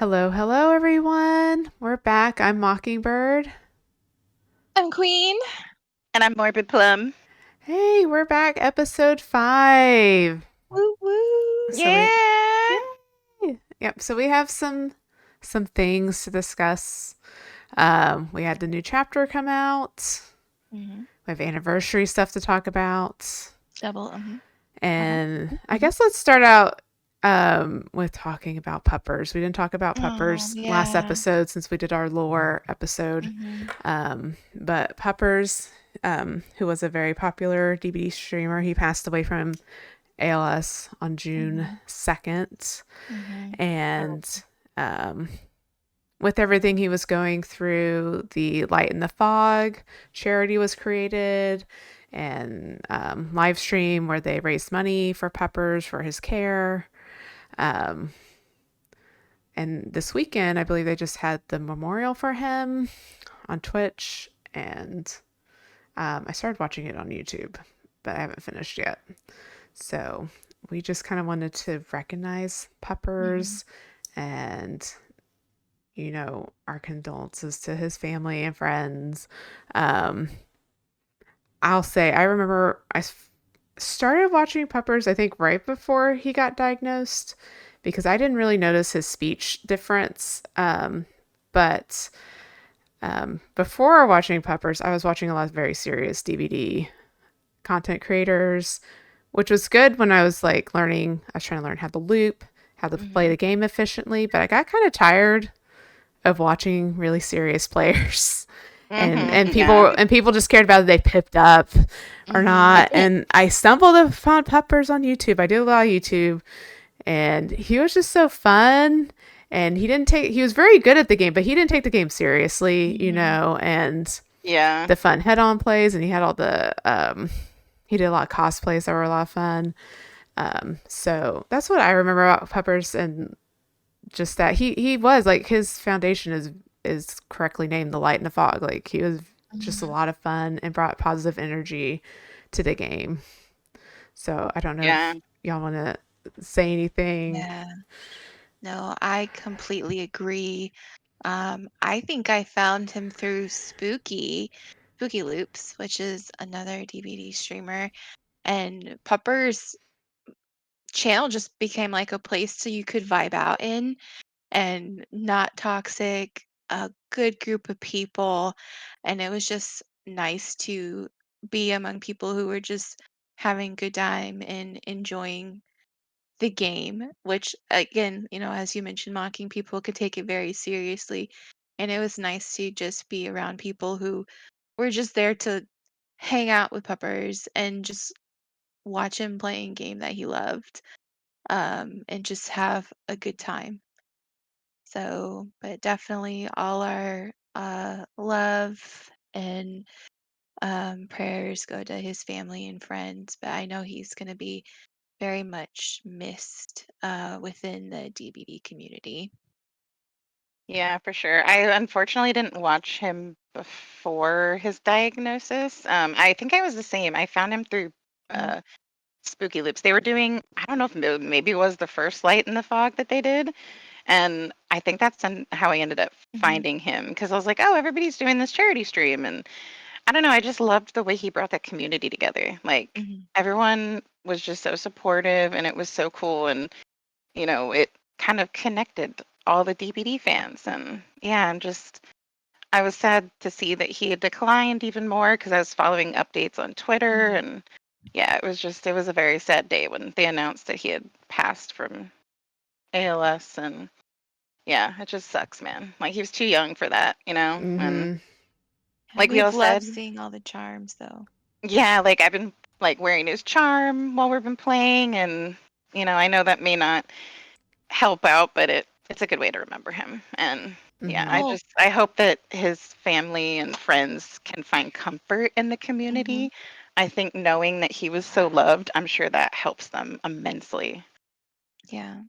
Hello, hello, everyone. We're back. I'm Mockingbird. I'm Queen. And I'm Morbid Plum. Hey, we're back, episode 5. Woo woo. So we, Yeah. yay! Yep. So we have some things to discuss. We had the new chapter come out. hmm We have anniversary stuff to talk about, Double. Uh-huh. and I guess let's start out with talking about Puppers. We didn't talk about Oh, Puppers last yeah. episode since we did our lore episode. hmm But Puppers, who was a very popular DVD streamer, he passed away from ALS on June hmm 2nd. hmm And um, with everything he was going through, the Light in the Fog charity was created and live stream where they raised money for Puppers for his care. Um, and this weekend, I believe they just had the memorial for him on Twitch, and I started watching it on YouTube, but I haven't finished yet. So we just kind of wanted to recognize hmm Puppers and, our condolences to his family and friends. Um, I'll say, I remember started watching Puppers, I think, right before he got diagnosed because I didn't really notice his speech difference. But before watching Puppers, I was watching a lot of very serious DVD content creators, which was good when I was like learning. I was trying to learn how to loop, how to play hmm the game efficiently, but I got kind of tired of watching really serious players. And Yeah. people just cared about if they pipped up or hmm not. And I stumbled upon Puppers on YouTube. I do a lot of YouTube, and he was just so fun. And he was very good at the game, but he didn't take the game seriously, hmm and Yeah. the fun head-on plays, and he had all the he did a lot of cosplays that were a lot of fun. So that's what I remember about Peppers, and just that he was like his foundation is correctly named the Light in the Fog. Like he was just a hmm lot of fun and brought positive energy to the game. So I don't know Yeah. if y'all want to say anything. Yeah. No, I completely agree. I think I found him through Spooky Loops, which is another DVD streamer. And Pupper's channel just became like a place so you could vibe out in. And not toxic, a good group of people. And it was just nice to be among people who were just having a good time and enjoying the game, which again, as you mentioned, mocking people could take it very seriously. And it was nice to just be around people who were just there to hang out with Puppers and just watch him playing a game that he loved, and just have a good time. So, but definitely all our love and prayers go to his family and friends. But I know he's going to be very much missed within the DBD community. Yeah, for sure. I unfortunately didn't watch him before his diagnosis. I think I was the same. I found him through Mhm, uh Spooky Loops. They were doing, I don't know if maybe it was the first Light in the Fog that they did. And I think that's how I ended up mhm, finding him because I was like, oh, everybody's doing this charity stream. And I don't know. I just loved the way he brought that community together. Like mhm, everyone was just so supportive and it was so cool. And, it kind of connected all the DPD fans. And yeah, I was sad to see that he had declined even more because I was following updates on Twitter. mhm. And yeah, it was a very sad day when they announced that he had passed from ALS. And yeah, it just sucks, man. Like he was too young for that. And Mm-hmm. Yeah, like we all we've loved said, seeing all the charms, though. yeah, like I've been like wearing his charm while we've been playing, and I know that may not help out, but it's a good way to remember him. And yeah, Mm-hmm. Oh, I hope that his family and friends can find comfort in the hmm community. I think knowing that he was so loved, I'm sure that helps them immensely. yeah.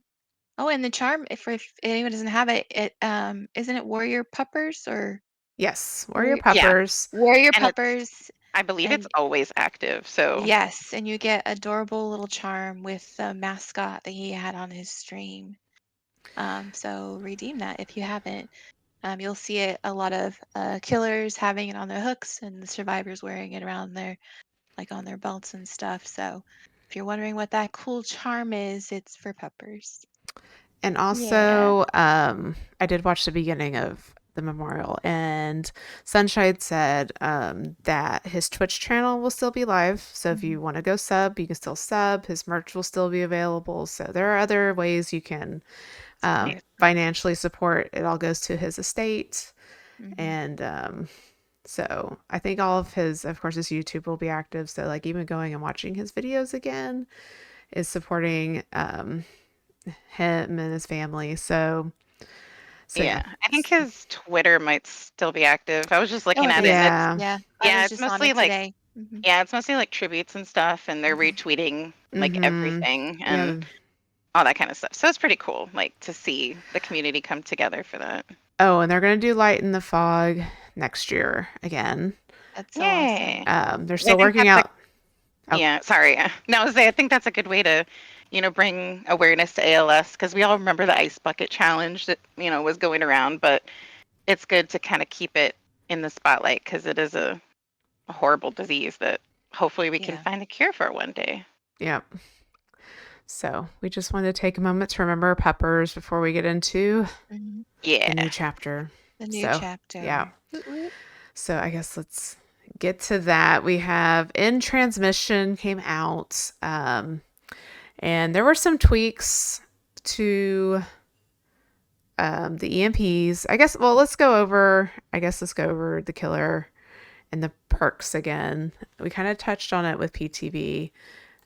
Oh, and the charm, if anyone doesn't have it, isn't it Warrior Puppers or Yes, Warrior Warrior Yeah, Puppers. Warrior and Puppers? I believe it's And always active. So yes, and you get adorable little charm with the mascot that he had on his stream. So redeem that if you haven't. You'll see it a lot of killers having it on their hooks and the survivors wearing it around their like on their belts and stuff. So if you're wondering what that cool charm is, it's for puppers. And Yeah. also, I did watch the beginning of the memorial, and Sunshine said that his Twitch channel will still be live. So if you want to go sub, you can still sub. His merch will still be available. So there are other ways you can Nice. financially support. It all goes to his estate. Mhm. And so I think all of his, of course, his YouTube will be active. So like even going and watching his videos again is supporting him and his family. So yeah. Yeah, I think his Twitter might still be active. I was just Oh, looking it at is. it, and it's Yeah. Yeah, I yeah, was it's just on mostly it like today. Mhm. yeah, it's mostly like tributes and stuff, and they're Mhm. retweeting like Mm-hmm. everything and Yeah. all that kind of stuff. So it's pretty cool, like to see the community come together for that. Oh, and they're gonna do Light in the Fog next year again. That's so Yay! awesome. They're I still think working that's a out. Oh, yeah. Sorry, no, I was saying I think that's a good way to, bring awareness to ALS because we all remember the ice bucket challenge that was going around, but it's good to kind of keep it in the spotlight because it is a horrible disease that hopefully we can Yeah. find a cure for one day. yeah. So we just wanted to take a moment to remember Puppers before we get into Mhm. the Yeah. new chapter. The new So yeah. chapter. Woot woot. So I guess let's get to that. We have In Transmission came out, and there were some tweaks to the EMPs. I guess. Well, let's go over. I guess let's go over the killer and the perks again. We kind of touched on it with PTV,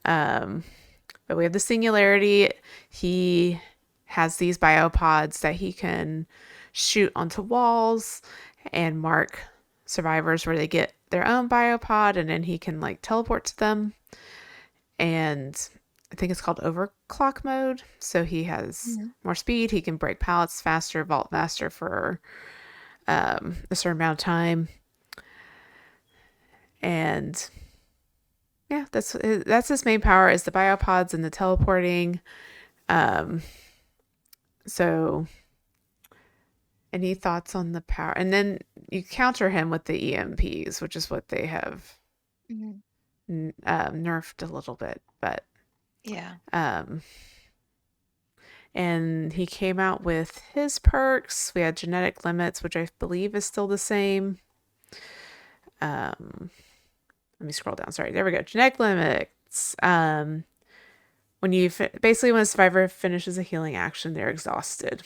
but we have the singularity. He has these biopods that he can shoot onto walls and mark survivors where they get their own biopod, and then he can like teleport to them. And I think it's called overclock mode. So he has Mhm. more speed. He can break pallets faster, vault faster for a certain amount of time. And yeah, that's his main power is the biopods and the teleporting. Um, so any thoughts on the power? And then you counter him with the EMPs, which is what they have Mhm. nerfed a little bit, but Yeah. and he came out with his perks. We had genetic limits, which I believe is still the same. Let me scroll down. Sorry, there we go. Genetic limits. When you basically when a survivor finishes a healing action, they're exhausted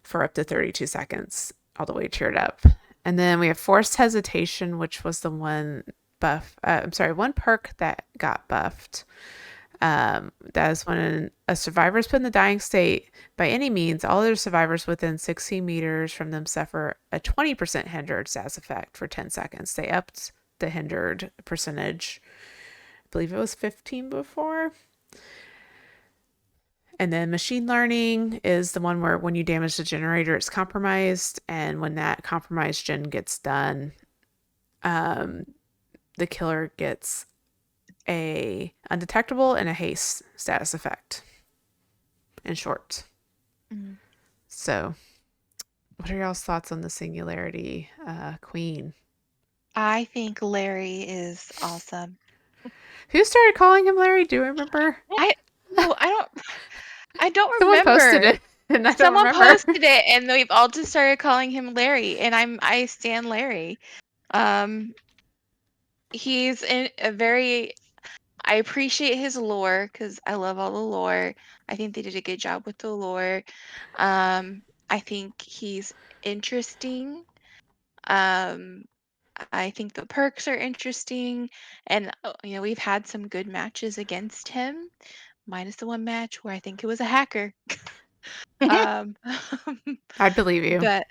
for up to 32 seconds, all the way cheered up. And then we have forced hesitation, which was the one one perk that got buffed. That is when a survivor is put in the dying state by any means, all other survivors within 16 meters from them suffer a 20% hindered status effect for 10 seconds. They upped the hindered percentage. I believe it was 15 before. And then machine learning is the one where when you damage the generator, it's compromised. And when that compromised gen gets done, the killer gets a undetectable and a haste status effect. In short. Mhm. So, what are y'all's thoughts on the singularity queen? I think Larry is awesome. Who started calling him Larry? Do you remember? I no, I don't Someone posted remember. it, and I don't Someone remember. posted it and we've all just started calling him Larry, and I stand Larry. Um he's in a very I appreciate his lore because I love all the lore. I think they did a good job with the lore. I think he's interesting. Um, I think the perks are interesting, and we've had some good matches against him, minus the one match where I think it was a hacker. Um, I'd believe you. but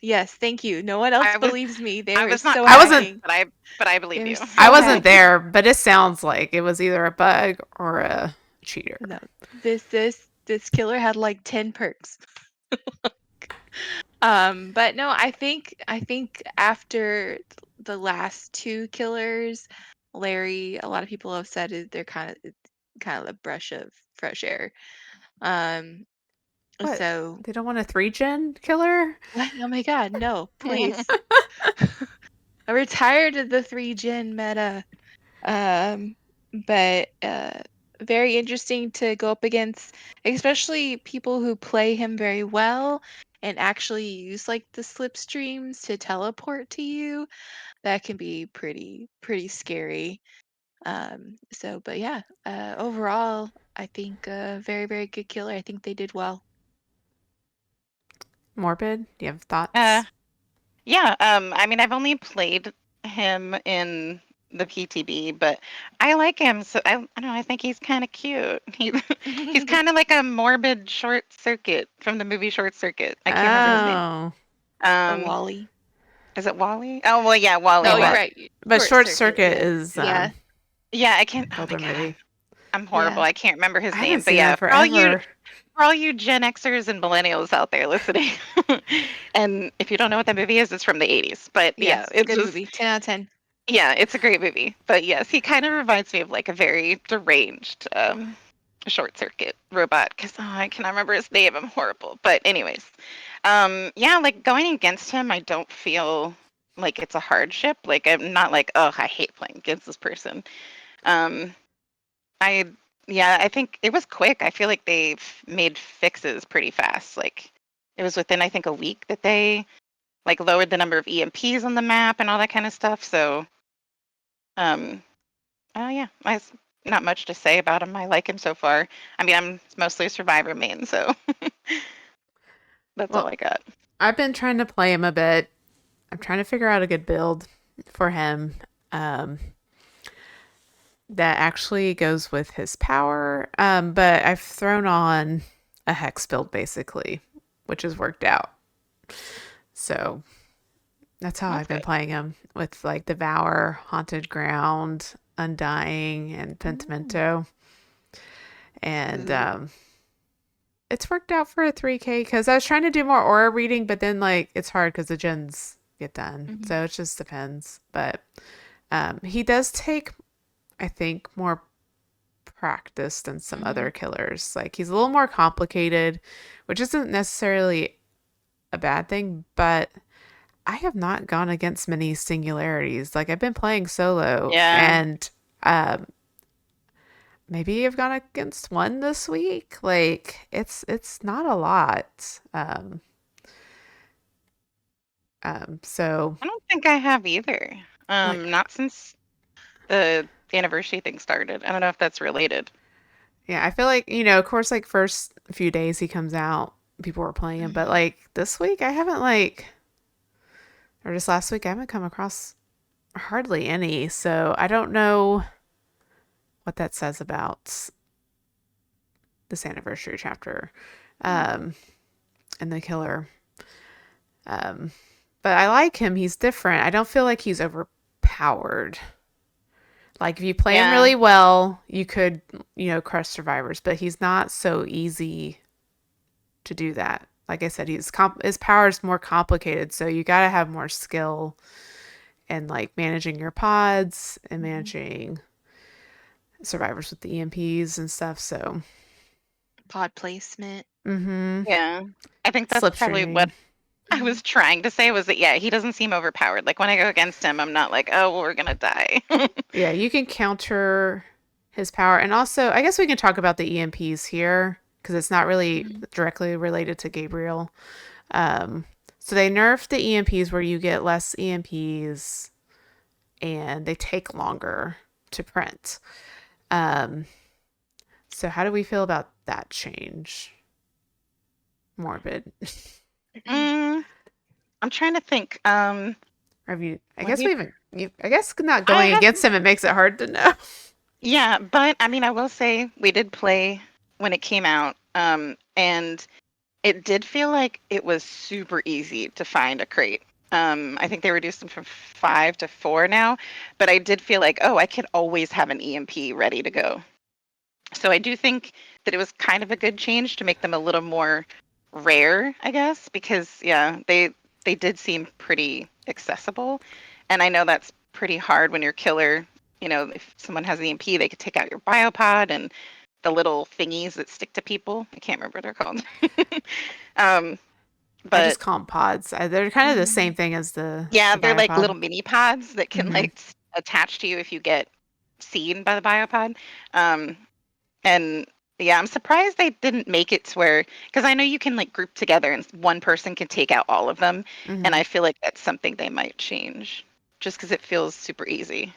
yes, thank you. No one else I was believes me. They I were was not so I calling wasn't. it, hacking. but I believe They were you. I so wasn't hacking. there, but it sounds like it was either a bug or a cheater. No, this killer had like 10 perks. But no, I think after the last two killers, Larry, a lot of people have said they're kind of a breath of fresh air. Um, What? So, They don't want a 3-gen killer? oh my God, no, please. We're tired of the 3-gen meta. Um, but very interesting to go up against, especially people who play him very well and actually use like the slipstreams to teleport to you. That can be pretty scary. But yeah, overall, I think very good killer. I think they did well. Morbid? Do you have uh, thoughts? yeah. I mean, I've only played him in the PTB, but I like him. So I don't know. I think he's kind of cute. He's kind of like a morbid Short Circuit from the movie Short Circuit. I can't remember his name. Oh. Or Um, Wally. is it Wally? Oh well, yeah, Wally. No, Yeah, you're But right. but Short Short Circuit. Circuit Yeah. is Yeah. yeah, I can't. Oh my older God, movie. I'm horrible. Yeah. I can't remember his I haven't name. But seen that yeah, in forever. for all you Gen Xers and millennials out there listening, and if you don't know what that movie is, it's from the 80s. But yeah, Yes. it's Good just movie. 10 out of 10. yeah, it's a great movie. But yes, he kind of reminds me of like a very deranged Short Circuit robot because I cannot remember his name. I'm horrible. But anyways, yeah, like going against him, I don't feel like it's a hardship. Like I'm not like, oh, I hate playing against this person. Um, I yeah, I think it was quick. I feel like they've made fixes pretty fast. Like it was within I think a week that they like lowered the number of EMPs on the map and all that kind of stuff. So um oh yeah, not much to say about him. I like him so far. I mean, I'm mostly a survivor main, so that's all Well, I got. I've been trying to play him a bit. I'm trying to figure out a good build for him um, that actually goes with his power. But I've thrown on a hex build basically, which has worked out. So that's how That's I've been good. playing him with like Devour, Haunted Ground, Undying, and Pentimento. And Ooh. it's worked out for a 3K because I was trying to do more aura reading, but then like it's hard because the gens get done. Mhm. So it just depends. But he does take, I think, more practice than some other killers. Like he's a little more complicated, which isn't necessarily a bad thing, but I have not gone against many singularities. Like I've been playing solo Yeah. and maybe I've gone against one this week. Like it's not a lot. So I don't think I have either. like Not since the anniversary thing started. I don't know if that's related. yeah, I feel like, you know, of course like first few days he comes out, people were playing him, but like this week I haven't like or just last week I haven't come across hardly any. So I don't know what that says about this anniversary chapter. Um and the killer. Um but I like him. He's different. I don't feel like he's overpowered. Like if you play him Yeah. really well, you could, you know, crush survivors, but he's not so easy to do that. Like I said, his power is more complicated, so you got to have more skill in like managing your pods and managing survivors with the EMPs and stuff. So, Pod placement. mm-hmm. Yeah. I think that's probably what Slipstreaming. I was trying to say was that yeah, he doesn't seem overpowered. Like when I go against him, I'm not like, oh, well, we're gonna die. Yeah, you can counter his power, and also I guess we can talk about the EMPs here because it's not really directly related to Gabriel. Um, so they nerfed the EMPs where you get less EMPs and they take longer to print. Um, so how do we feel about that change? Morbid. mm, I'm trying to think. Have you? I What guess do you? we haven't. I guess not I going have. against him it makes it hard to know. Yeah, but I mean, I will say we did play when it came out, and it did feel like it was super easy to find a crate. I think they reduced them from 5 to 4 now, but I did feel like, oh, I could always have an EMP ready to go. So I do think that it was kind of a good change to make them a little more rare, I guess, because yeah, they did seem pretty accessible, and I know that's pretty hard when you're killer. You know, if someone has an EMP, they could take out your biopod, and the little thingies that stick to people. I can't remember what they're called. um, I just but call them pods. They're kind of the same Mhm. thing as the yeah, they're like biopod. little mini pods that can Mm-hmm. like attach to you if you get seen by the biopod. Um, and yeah, I'm surprised they didn't make it to where, because I know you can like group together and one person can take out all of them, and Mm-hmm. I feel like that's something they might change, just because it feels super easy.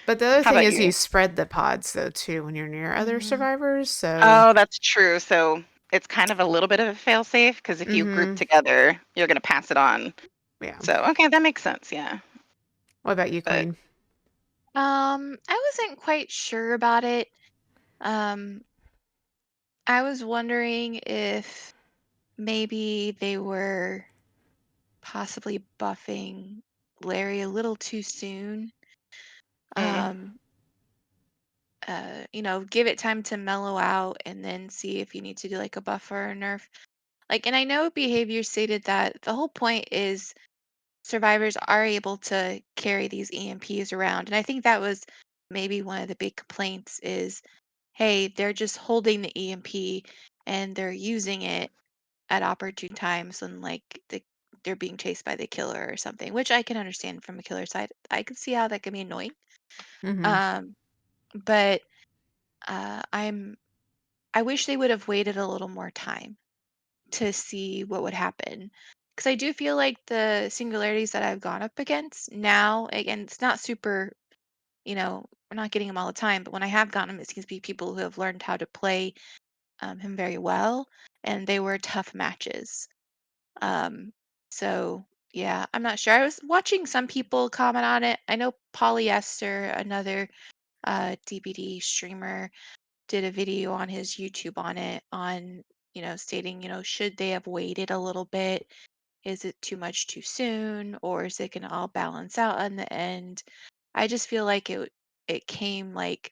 But the other How thing about is you you? spread the pods though too when you're near other Mhm. survivors. So Oh, that's true. So it's kind of a little bit of a fail safe because if you group mm-hmm. together, you're gonna pass it on. Yeah. So okay, that makes sense. Yeah, What about you, but Queen? I wasn't quite sure about it. Um, I was wondering if maybe they were possibly buffing Larry a little too soon. mm, Um, give it time to mellow out and then see if you need to do like a buff or a nerf. Like, and I know behavior stated that the whole point is survivors are able to carry these EMPs around. And I think that was maybe one of the big complaints is, hey, they're just holding the EMP and they're using it at opportune times when they're being chased by the killer or something, which I can understand from a killer side. I could see how that can be annoying. Mm-hmm. Um, but I'm I wish they would have waited a little more time to see what would happen. Because I do feel like the singularities that I've gone up against now, again, it's not super, we're not getting them all the time, but when I have gotten them, it seems to be people who have learned how to play him very well, and they were tough matches. Um, so, yeah, I'm not sure. I was watching some people comment on it. I know Polyester, another DBD streamer, did a video on his YouTube on it, stating, should they have waited a little bit? Is it too much too soon, or is it going to all balance out in the end? I just feel like it came like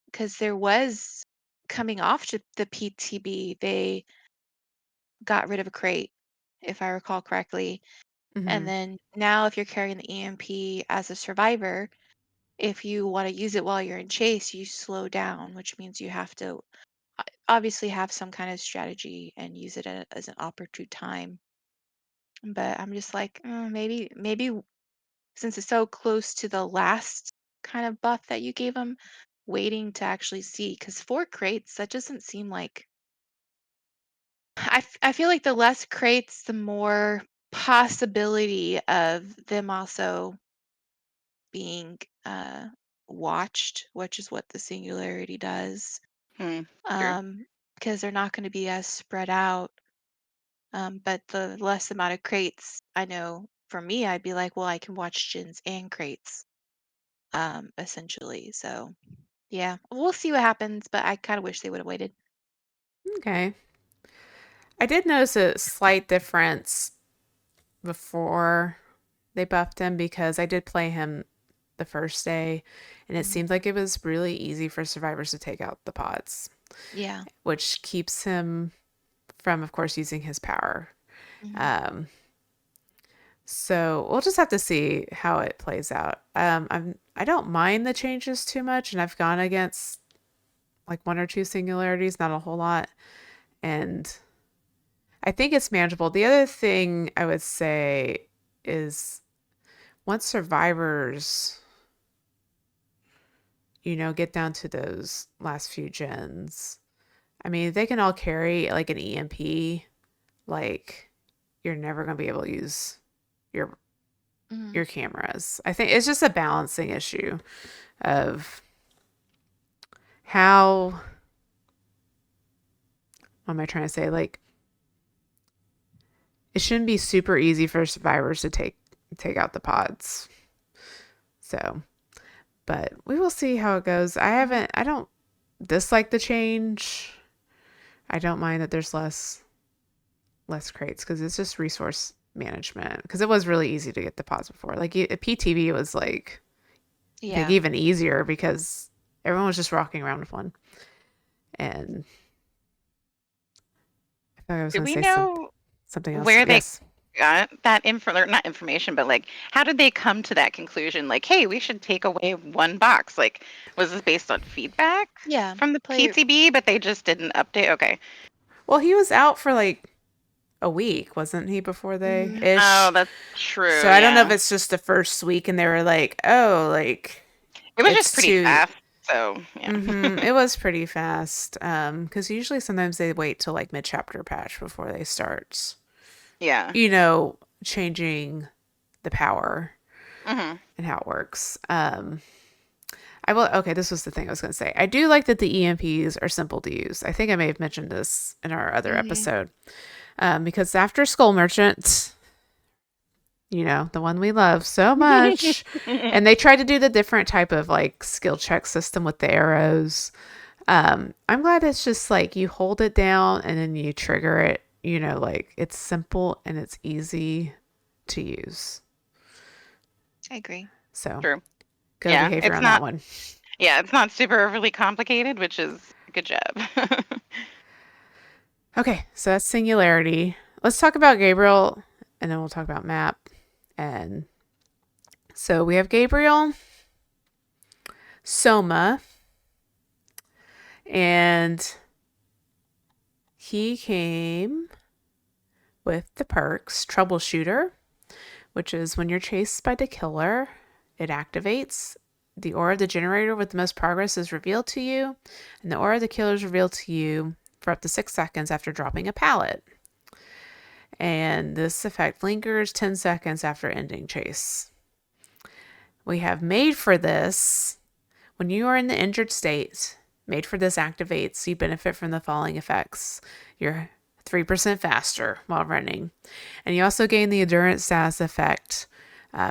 because there was coming off to the PTB, they got rid of a crate, if I recall correctly. And Mm-hmm. then now, if you're carrying the EMP as a survivor, if you want to use it while you're in chase, you slow down, which means you have to obviously have some kind of strategy and use it as an opportune time. But I'm just like, maybe since it's so close to the last kind of buff that you gave them, waiting to actually see, because 4 crates, that doesn't seem like. I feel like the less crates, the more possibility of them also being watched, which is what the singularity does. true. Because they're not going to be as spread out. But the less amount of crates, I know for me, I'd be like, well, I can watch gins and crates, essentially. So yeah, we'll see what happens, but I kind of wish they would have waited. Okay. I did notice a slight difference before they buffed him because I did play him the first day, and it Mhm. seemed like it was really easy for survivors to take out the pods, Yeah. which keeps him from, of course, using his power. Mhm. Um, so we'll just have to see how it plays out. I don't mind the changes too much, and I've gone against like one or two singularities, not a whole lot, and I think it's manageable. The other thing I would say is once survivors, get down to those last few gens, I mean, they can all carry like an EMP, like you're never going to be able to use your Mhm. your cameras. I think it's just a balancing issue of how what am I trying to say? Like it shouldn't be super easy for survivors to take out the pods. So, but we will see how it goes. Mhm. I don't dislike the change. I don't mind that there's less crates because it's just resource management. Because it was really easy to get the pods before. Like at PTV was like I think Yeah. even easier because everyone was just walking around with one. And I thought I was Do going to we say know something else. where they Yes. got that not information, but like, how did they come to that conclusion? Like, hey, we should take away one box. Like, was this based on feedback Yeah, from the player. PTB, but they just didn't update? Okay. Well, he was out for like a week, wasn't he, before they Mhm. Oh, ish? that's So true. I don't know if Yeah. it's just the first week and they were like, oh, like It was just it's pretty too. fast. So, yeah. It was pretty fast. Because usually sometimes they wait till like mid chapter patch before they start, Yeah. changing the power Hmm. and how it works. I will. Okay, this was the thing I was going to say. I do like that the EMPs are simple to use. I think I may have mentioned this in our other Mhm. episode. Because after Skull Merchant, the one we love so much, and they tried to do the different type of like skill check system with the arrows. I'm glad it's just like you hold it down and then you trigger it. Like it's simple and it's easy to use. I agree. So True. good Yeah. behavior It's on that not. one. Yeah, it's not super overly complicated, which is a good job. Okay, so that's Singularity. Let's talk about Gabriel, and then we'll talk about Map. And so we have Gabriel Soma, and he came with the perks Troubleshooter, which is when you're chased by the killer, it activates. The aura of the generator with the most progress is revealed to you, and the aura of the killer is revealed to you for up to 6 seconds after dropping a pallet. And this effect lingers 10 seconds after ending chase. We have Made for This. When you are in the injured state, Made for This activates. You benefit from the following effects. You're 3% faster while running. And you also gain the Endurance status effect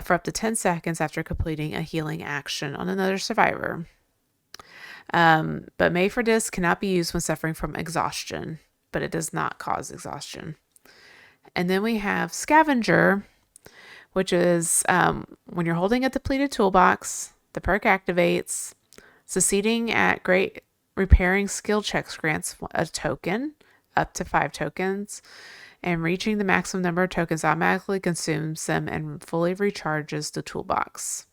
for up to 10 seconds after completing a healing action on another survivor. But Made for This cannot be used when suffering from exhaustion, but it does not cause exhaustion. And then we have Scavenger, which is when you're holding a depleted toolbox, the perk activates. Succeeding at great repairing skill checks grants a token, up to 5 tokens, and reaching the maximum number of tokens automatically consumes them and fully recharges the toolbox.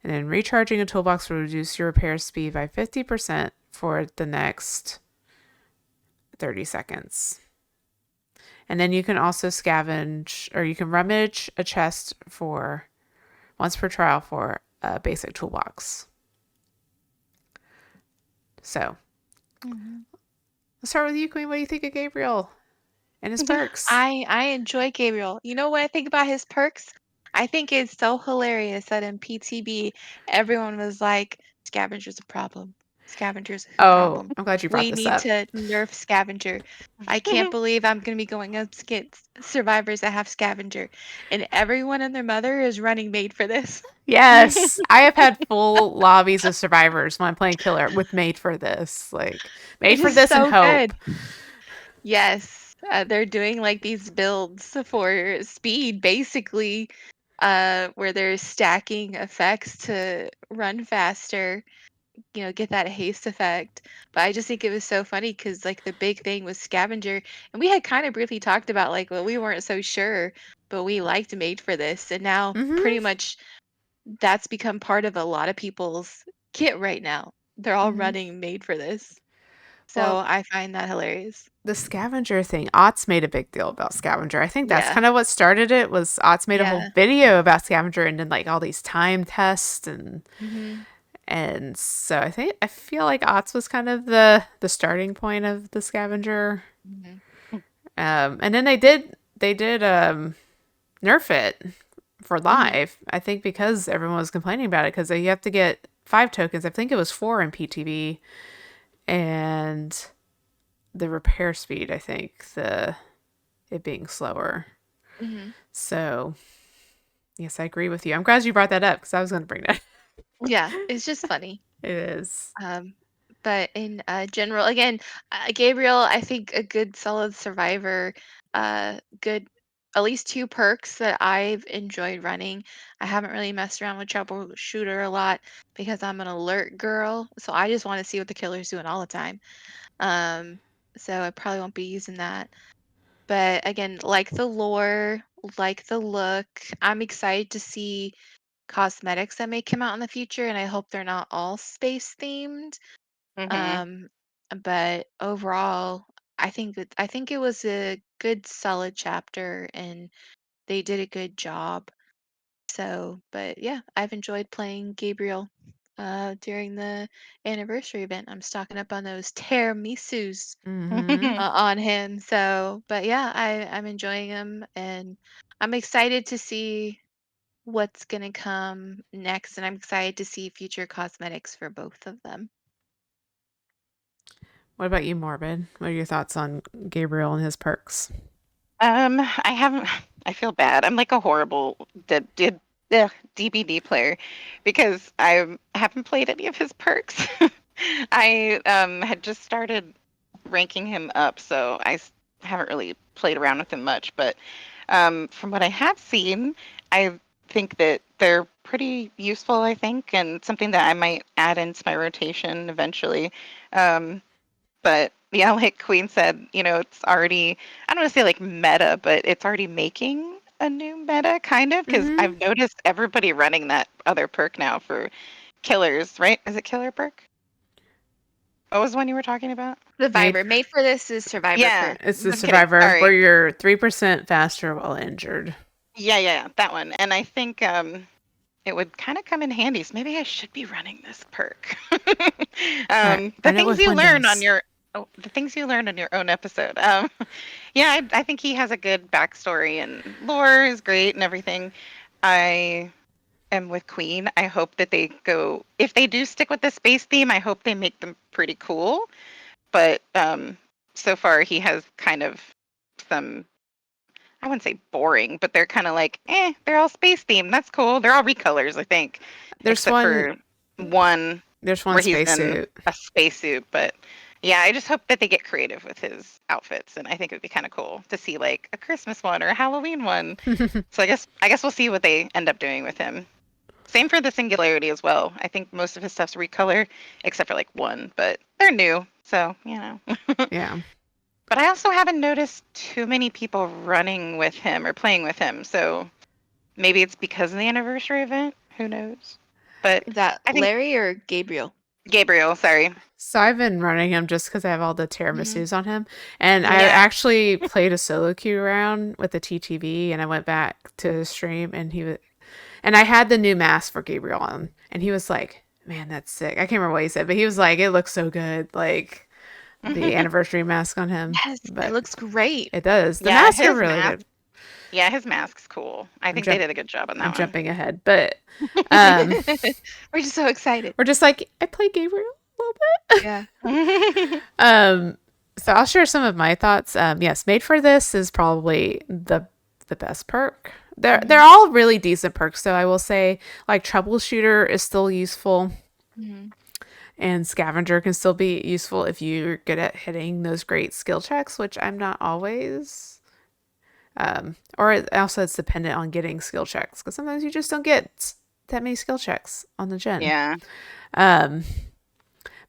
And then recharging a toolbox will reduce your repair speed by 50% for the next 30 seconds. And then you can also scavenge, or you can rummage a chest for once per trial for a basic toolbox. So, let's start with you, Queen. What do you think of Gabriel and his perks? I enjoy Gabriel. You know what I think about his perks? I think it's so hilarious that in PTB everyone was like, Scavenger's a problem. Scavenger's a problem. I'm glad you brought We this need up. to nerf Scavenger. I can't believe I'm gonna be going up against survivors that have Scavenger. And everyone and their mother is running Made for This. Yes, I have had full lobbies of survivors when I'm playing killer with Made for This. Like, Made It for is This and so Hope. good. Yes, they're doing like these builds for speed, basically, where they're stacking effects to run faster, get that haste effect. But I just think it was so funny because like the big thing was Scavenger, and we had kind of briefly talked about like, well, we weren't so sure, but we liked Made for This, and now pretty Mm-hmm. much that's become part of a lot of people's kit right now. They're all Mm-hmm. running Made for This. So Well, I find that hilarious. the scavenger thing, Otts made a big deal about scavenger. I think that's Yeah. kind of what started it. Was Otts made a whole Yeah. video about scavenger and did like all these time tests and Mhm. and so I feel like Otts was kind of the starting point of the scavenger. Mhm. And then they did nerf it for Mhm. live. I think because everyone was complaining about it because you have to get 5 tokens. I think it was 4 in PTV, and the repair speed. I think the it being slower. Mhm. So yes, I agree with you. I'm glad you brought that up because I was going to bring that. Yeah, it's just funny. It is. Um, but in general, again, Gabriel, I think a good solid survivor, good at least 2 perks that I've enjoyed running. I haven't really messed around with troubleshooter a lot because I'm an alert girl, so I just want to see what the killer's doing all the time. Um, so I probably won't be using that. But again, like the lore, like the look. I'm excited to see cosmetics that may come out in the future, and I hope they're not all space themed. Hmm. Um, but overall, I think it was a good solid chapter, and they did a good job. So, but yeah, I've enjoyed playing Gabriel during the anniversary event. I'm stocking up on those tiramisus Mm-hmm. on him. So, but yeah, I'm enjoying him, and I'm excited to see what's gonna come next, and I'm excited to see future cosmetics for both of them. What about you, Morbid? What are your thoughts on Gabriel and his perks? I haven't. I feel bad. I'm like a horrible DBD player because I haven't played any of his perks. I had just started ranking him up, so haven't really played around with him much. But from what I have seen, I think that they're pretty useful, I think, and something that I might add into my rotation eventually. Um, but yeah, like Queen said, it's already, I don't want to say like meta, but it's already making a new meta kind of because Mm-hmm. I've noticed everybody running that other perk now for killers, right? Is it killer perk? What was the one you were talking about? Made Survivor. Made for this is Survivor Yeah. perk. It's the Okay. survivor where Sorry. you're 3% faster while injured. Yeah, that one. And I think it would kind of come in handy. So maybe I should be running this perk. The Run it things with you learn on Windows. your the things you learn on your own episode. Yeah, I think he has a good backstory and lore is great and everything. I am with Queen. I hope that they go if they do stick with the space theme. I hope they make them pretty cool. But so far he has kind of some I wouldn't say boring, but they're kind of like, they're all space themed. That's cool. They're all recolors, I think, There's except one. for one There's one where he's in spacesuit. a spacesuit. But yeah, I just hope that they get creative with his outfits, and I think it would be kind of cool to see like a Christmas one or a Halloween one. So I guess we'll see what they end up doing with him. Same for the Singularity as well. I think most of his stuff's recolor, except for like one, but they're new, so Yeah. But I also haven't noticed too many people running with him or playing with him. So maybe it's because of the anniversary event. Who knows? But Is that I think Larry or Gabriel? Gabriel, sorry. So I've been running him just because I have all the Hmm. tiramisus on him. And I Yeah. actually played a solo queue round with the TTV and I went back to his stream and and I had the new mask for Gabriel on and he was like, man, that's sick. I can't remember what he said, but he was like, it looks so good. Like the anniversary mask on him. Yes, it But looks great. it does. The Yeah, masks are his really mask. good. Yeah, his mask's cool. I I'm think they jump did a good job on I'm that one. jumping ahead. But um We're just so excited. we're just like, I played Gabriel a little bit. Yeah. Um, so I'll share some of my thoughts. Yes, Made for This is probably the best perk. They're Hmm. all really decent perks. So I will say, like Troubleshooter is still useful, Hmm. and Scavenger can still be useful if you're good at hitting those great skill checks, which I'm not always. Or also it's dependent on getting skill checks because sometimes you just don't get that many skill checks on the gen. Yeah. Um,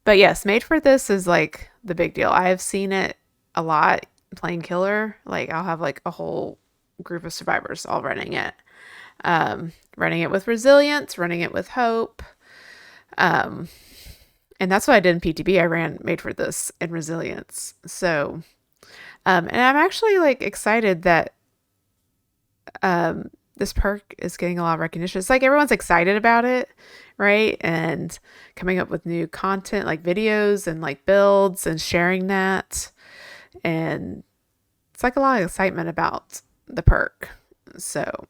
But yes, Made for This is like the big deal. I have seen it a lot playing killer. Like I'll have like a whole group of survivors all running it. Running it with resilience, running it with hope. Um, and that's what I did in PTB. I ran Made for This in resilience. So, and I'm actually like excited that this perk is getting a lot of recognition. It's like everyone's excited about it, right? And coming up with new content like videos and like builds and sharing that. And it's like a lot of excitement about the perk. So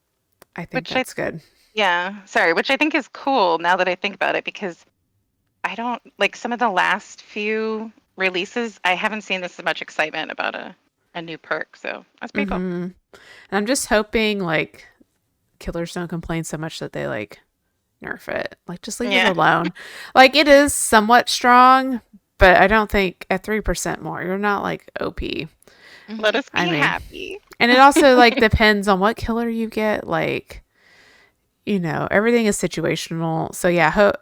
I think Which I that's good. yeah, sorry, which I think is cool now that I think about it because I don't like some of the last few releases, I haven't seen this much excitement about a new perk, so that's pretty cool. And I'm just hoping like killers don't complain so much that they like nerf it. Like just leave it Yeah. alone. Like it is somewhat strong, but I don't think at 3% more, you're not like OP. Let us be I mean, happy. and it also like depends on what killer you get. Like, everything is situational. So yeah,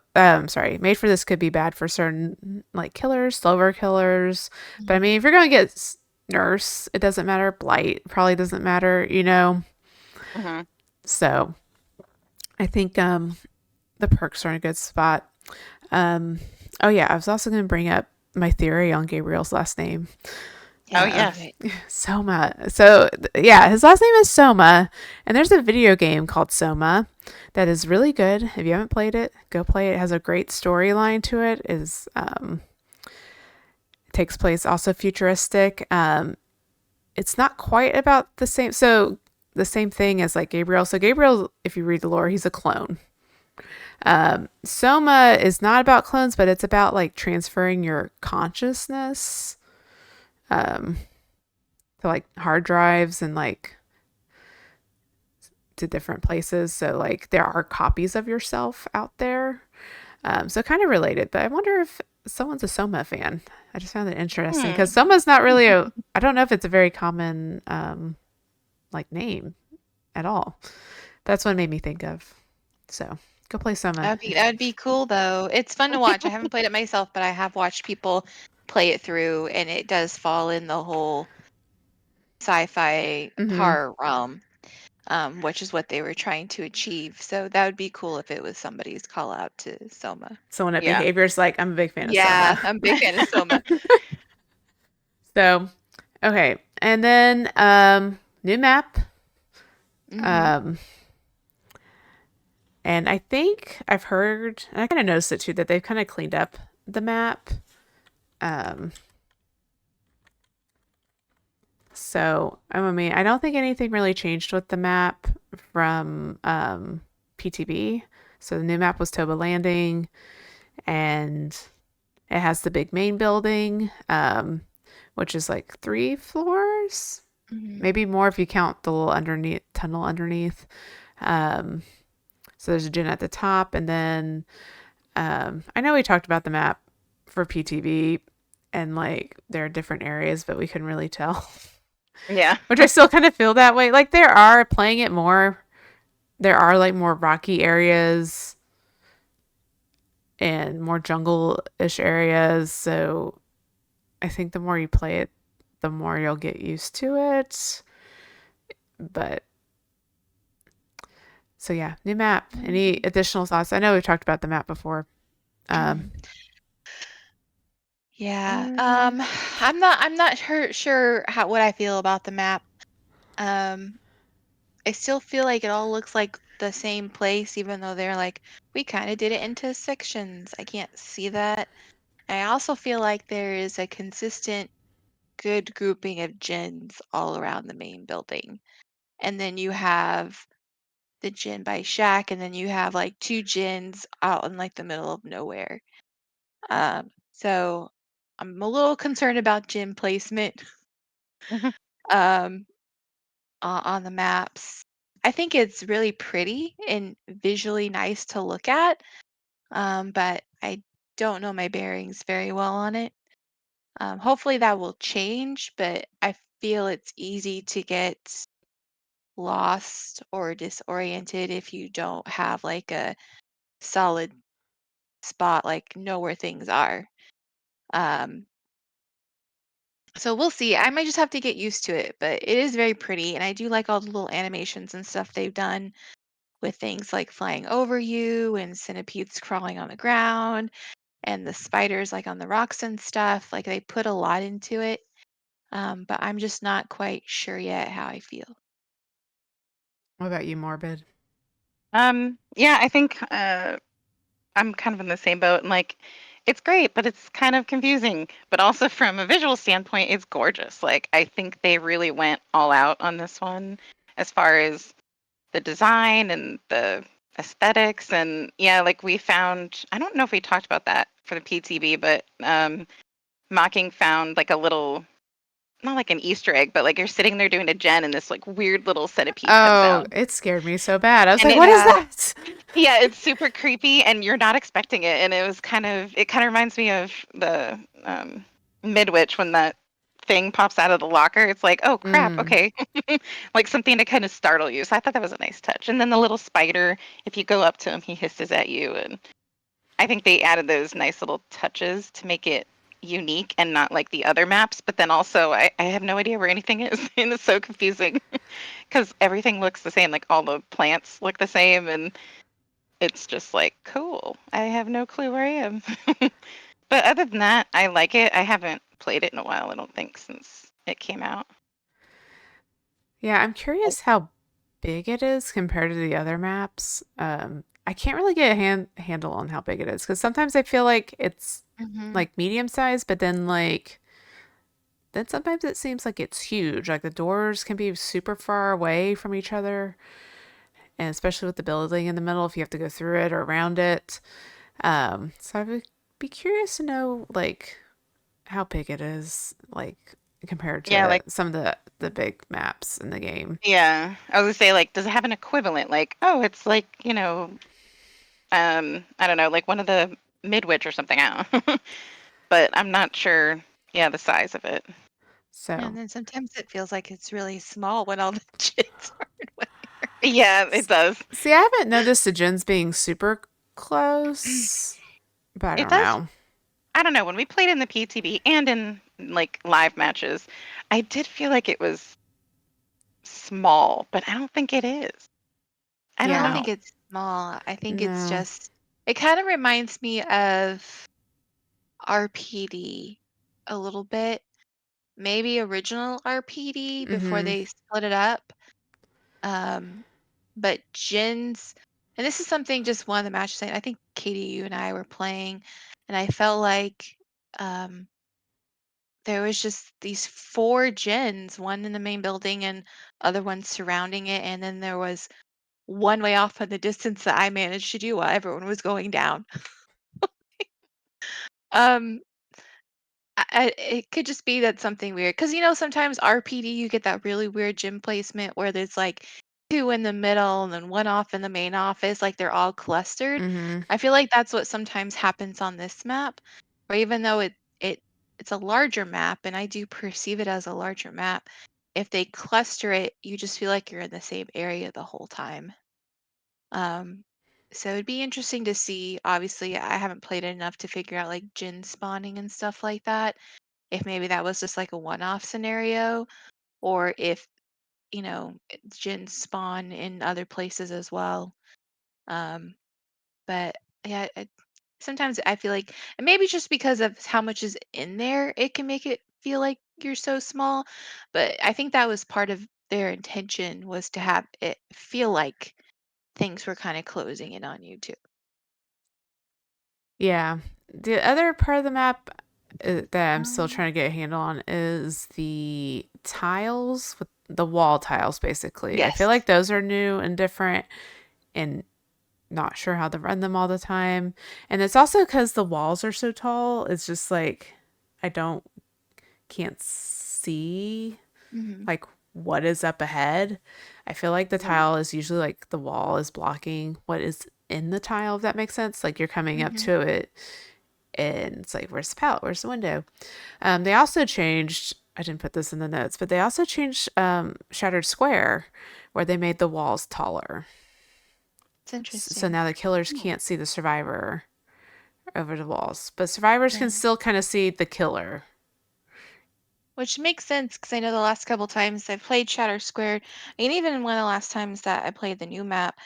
sorry, Made for This could be bad for certain like killers, slower killers. But I mean, if you're gonna get nurse, it doesn't matter. Blight probably doesn't matter. Hmm. So I think the perks are in a good spot. Um, oh yeah, I was also going to bring up my theory on Gabriel's last name. Oh, Yeah, Uh, do yes. it. Soma. So yeah, his last name is Soma, and there's a video game called Soma that is really good. If you haven't played it, go play it. It has a great storyline to it. Is takes place also futuristic. It's not quite about the same. So the same thing as like Gabriel. So Gabriel, if you read the lore, he's a clone. Soma is not about clones, but it's about like transferring your consciousness um, to like hard drives and like to different places. So like there are copies of yourself out there. So kind of related, but I wonder if someone's a Soma fan. I just found it interesting Hmm. because Soma's not really a. I don't know if it's a very common like name at all. That's what it made me think of. So go play Soma. That'd be cool though. It's fun to watch. I haven't played it myself, but I have watched people play it through, and it does fall in the whole sci-fi Mm-hmm. horror realm, which is what they were trying to achieve. So that would be cool if it was somebody's call out to Soma. Someone at Yeah. behaviors like I'm a big fan of Yeah, Soma. I'm a big fan of Soma. So okay, and then new map. Hmm. Um, and I think I've heard, and I kind of noticed it too, that they've kind of cleaned up the map. Um, so I mean, I don't think anything really changed with the map from PTB. So the new map was Toba Landing, and it has the big main building, which is like 3 floors, Hmm. maybe more if you count the little underneath tunnel underneath. Um, so there's a gym at the top, and then I know we talked about the map for PTV, and like there are different areas, but we couldn't really tell. Yeah. Which I still kind of feel that way. Like there are playing it more. There are like more rocky areas and more jungle-ish areas. So I think the more you play it, the more you'll get used to it. But so yeah, new map. Any additional thoughts? I know we've talked about the map before. Um, Yeah. I'm not sure how what I feel about the map. Um, I still feel like it all looks like the same place, even though they're like, we kind of did it into sections. I can't see that. I also feel like there is a consistent good grouping of gens all around the main building. And then you have the gin by Shack, and then you have like two gins out in like the middle of nowhere. So I'm a little concerned about gin placement Mhm. um, on the maps. I think it's really pretty and visually nice to look at, but I don't know my bearings very well on it. Hopefully that will change, but I feel it's easy to get lost or disoriented if you don't have like a solid spot, like know where things are. Um, so we'll see. I might just have to get used to it, but it is very pretty, and I do like all the little animations and stuff they've done with things like flying over you and centipedes crawling on the ground and the spiders like on the rocks and stuff. Like they put a lot into it, but I'm just not quite sure yet how I feel. what about you, Morbid? Yeah, I think I'm kind of in the same boat. And like, it's great, but it's kind of confusing. But also from a visual standpoint, it's gorgeous. Like, I think they really went all out on this one as far as the design and the aesthetics. And yeah, like we found, I don't know if we talked about that for the PTB, but Mocking found like a little, not like an Easter egg, but like you're sitting there doing a gen and this like weird little centipede comes Oh, out. it scared me so bad. I was And like, what is Yeah. that? yeah, it's super creepy and you're not expecting it. And it kind of reminds me of the Midwitch when that thing pops out of the locker. It's like, oh crap, Mm. okay. Like something to kind of startle you. So I thought that was a nice touch. And then the little spider, if you go up to him, he hisses at you. And I think they added those nice little touches to make it unique and not like the other maps. But then also, I have no idea where anything is. And it's so confusing. because everything looks the same. Like all the plants look the same, and it's just like cool. I have no clue where I am. But other than that, I like it. I haven't played it in a while, I don't think, since it came out. Yeah, I'm curious how big it is compared to the other maps. I can't really get a handle on how big it is because sometimes I feel like it's Mm-hmm. like medium sized, but then sometimes it seems like it's huge. Like the doors can be super far away from each other, and especially with the building in the middle, if you have to go through it or around it. So I would be curious to know like how big it is, like compared Yeah, to like some of the big maps in the game. yeah. I was gonna say, like, does it have an equivalent? Like, oh, it's like, I don't know, like one of the Midwich or something. I don't know. But I'm not sure, yeah, the size of it. So And then sometimes it feels like it's really small when all the chits are in one Yeah, it does. see, I haven't noticed the gens being super area. close, but I It don't does. know. I don't know. When we played in the PTB and in like live matches, I did feel like it was small, but I don't think it is. I I don't don't Yeah, think know. it's small. I think it's no. just, it kind of reminds me of RPD a little bit. Maybe original RPD before Mm-hmm. they split it up. Um, but Jin's, and this is something just one of the matches I think Katie, you and I were playing, and I felt like um, there was just these four Jins, one in the main building and other ones surrounding it, and then there was one way off in the distance that I managed to do while everyone was going down. Um, it could just be that something weird, because sometimes RPD you get that really weird gym placement where there's like two in the middle and then one off in the main office, like they're all clustered. Mm-hmm. I feel like that's what sometimes happens on this map, where even though it's a larger map, and I do perceive it as a larger map, if they cluster it, you just feel like you're in the same area the whole time. Um, so it'd be interesting to see. Obviously, I haven't played it enough to figure out like gin spawning and stuff like that. If maybe that was just like a one-off scenario, or if gins spawn in other places as well. Um, but yeah, sometimes I feel like, and maybe just because of how much is in there, it can make it feel like you're so small. But I think that was part of their intention, was to have it feel like things were kind of closing in on you too. Yeah. The other part of the map that I'm still Um, trying to get a handle on is the tiles, with the wall tiles, basically. I feel yes. like those are new and different and not sure how to run them all the time. And it's also because the walls are so tall. It's just like I can't see Hmm. like what is up ahead. I feel like the Right. tile is usually like the wall is blocking what is in the tile, if that makes sense. Like you're coming up Hmm. to it and it's like, where's the palette? Where's the window? They also changed, I didn't put this in the notes, but they also changed Shattered Square, where they made the walls taller. It's So interesting. now the killers Hmm. can't see the survivor over the walls, but survivors can Right. still kind of see the killer. Which makes sense, because I know the last couple times I've played Shatter Squared, and even one of the last times that I played the new map,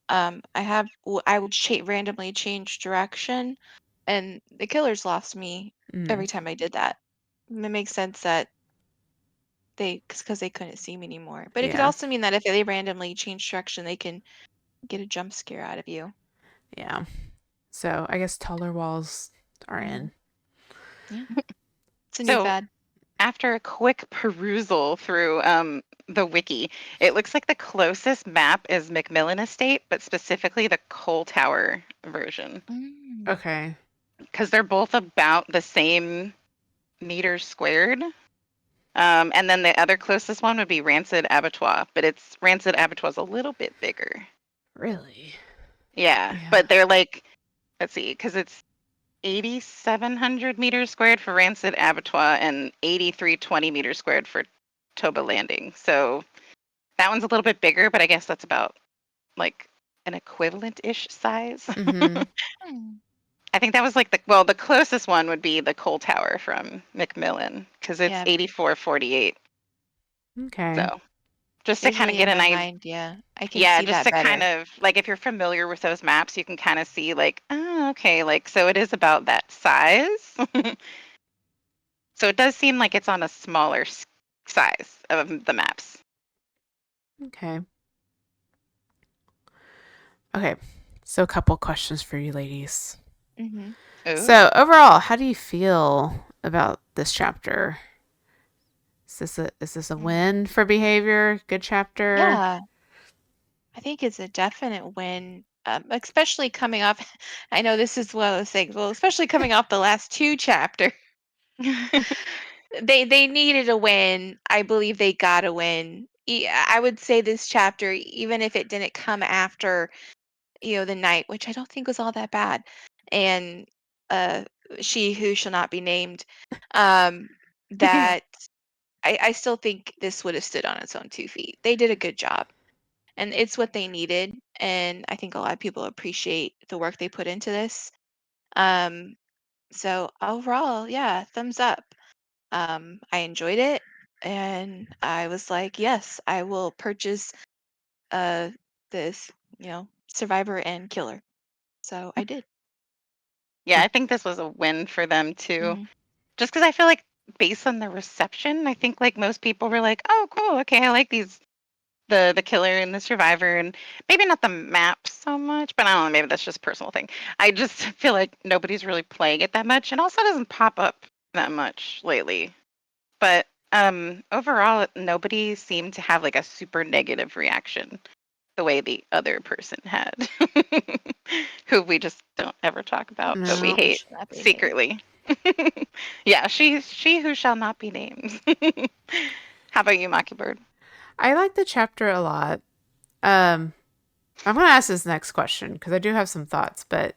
I would randomly change direction, and the killers lost me Mm, every time I did that. And it makes sense that because they couldn't see me anymore. But it could yeah, also mean that if they randomly change direction, they can get a jump scare out of you. yeah. So I guess taller walls are Hmm. in. Yeah, it's a new So fad. after a quick perusal through the wiki, it looks like the closest map is McMillan Estate, but specifically the Coal Tower version, Mm. Okay. because they're both about the same meters squared. And then the other closest one would be Rancid Abattoir, but it's Rancid Abattoir's a little bit bigger. Really? Yeah, Yeah. but they're like, let's see, because it's 8,700 meters squared for Rancid Abattoir and 8,320 meters squared for Toba Landing. So that one's a little bit bigger, but I guess that's about like an equivalent-ish size. Mm-hmm. Hmm. I think that was like the closest one would be the Coal Tower from Macmillan because it's Yeah. 8448. Okay. So Just to kind of Visually in get an my idea. mind, yeah, I can Yeah, see just that to kind better. of like if you're familiar with those maps, you can kind of see like, oh, okay, like so it is about that size. So it does seem like it's on a smaller size of the maps. Okay. Okay. So a couple questions for you ladies. Mm-hmm. Ooh. So overall, how do you feel about this chapter? Is this a win for behavior? Good chapter? Yeah, I think it's a definite win, especially coming off. I know this is one of those things. Well, especially coming off the last two chapters, they needed a win. I believe they got a win. I would say this chapter, even if it didn't come after, the night, which I don't think was all that bad, and uh, she who shall not be named, um, that I still think this would have stood on its own 2 feet. They did a good job, and it's what they needed. And I think a lot of people appreciate the work they put into this. Um, so overall, yeah, thumbs up. I enjoyed it, and I was like, yes, I will purchase uh this, Survivor and Killer. So I did. Yeah, I think this was a win for them too. Hmm. Just because I feel like based on the reception, I think like most people were like, "Oh, cool, okay, I like these the killer and the survivor," and maybe not the map so much, but I don't know, maybe that's just a personal thing. I just feel like nobody's really playing it that much, and also doesn't pop up that much lately. But overall, nobody seemed to have like a super negative reaction the way the other person had, who we just don't ever talk about, but we No. She who hate shall not be named. secretly. Yeah, she who shall not be named. How about you, Mockingbird? I like the chapter a lot. Um, I'm going to ask this next question because I do have some thoughts, but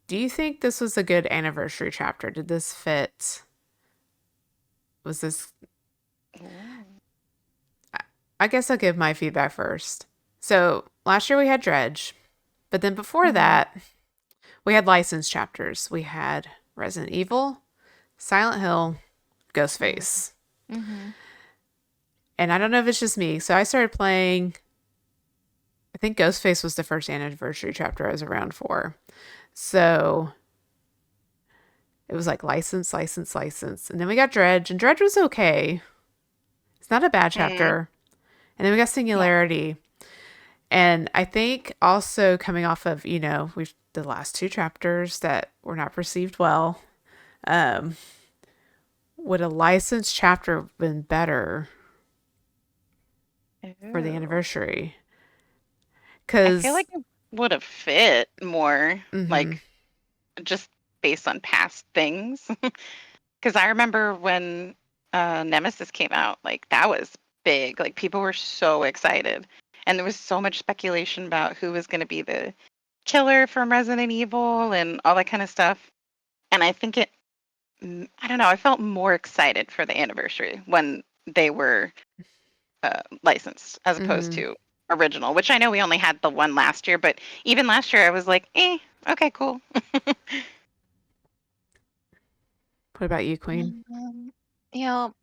do you think this was a good anniversary chapter? Did this fit? Was this. Ooh. I guess I'll give my feedback first. So last year we had Dredge, but then before Hmm. that, we had licensed chapters. We had Resident Evil, Silent Hill, Ghostface. Hmm. And I don't know if it's just me. So I started playing. I think Ghostface was the first anniversary chapter I was around for. So it was like license, license, license. And then we got Dredge, and Dredge was okay. It's not a bad Mm, chapter. And then we got Yeah. Singularity. And I think also coming off of, we've the last two chapters that were not perceived well, um, would a licensed chapter been better for the ooh. anniversary? I feel Because, like it would have fit more, mm-hmm, like just based on past things. Because I remember when Nemesis came out, like that was big. Like people were so excited, and there was so much speculation about who was going to be the killer from Resident Evil and all that kind of stuff. And I think I don't know, I felt more excited for the anniversary when they were licensed as opposed mm-hmm. to original, which I know we only had the one last year, but even last year I was like, okay, cool. What about you, Queen? Um, you know,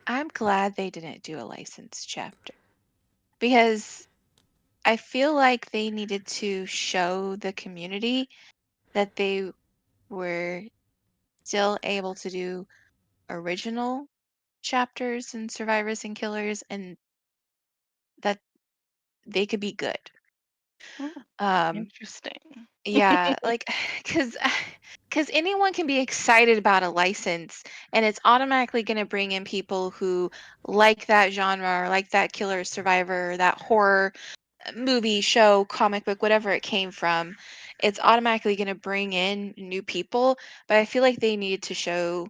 I'm glad they didn't do a licensed chapter because I feel like they needed to show the community that they were still able to do original chapters and survivors and killers, and that they could be good. Hmm, Um, interesting. yeah, like because anyone can be excited about a license, and it's automatically going to bring in people who like that genre or like that killer survivor or that horror movie, show, comic book, whatever it came from. It's automatically going to bring in new people, but I feel like they needed to show,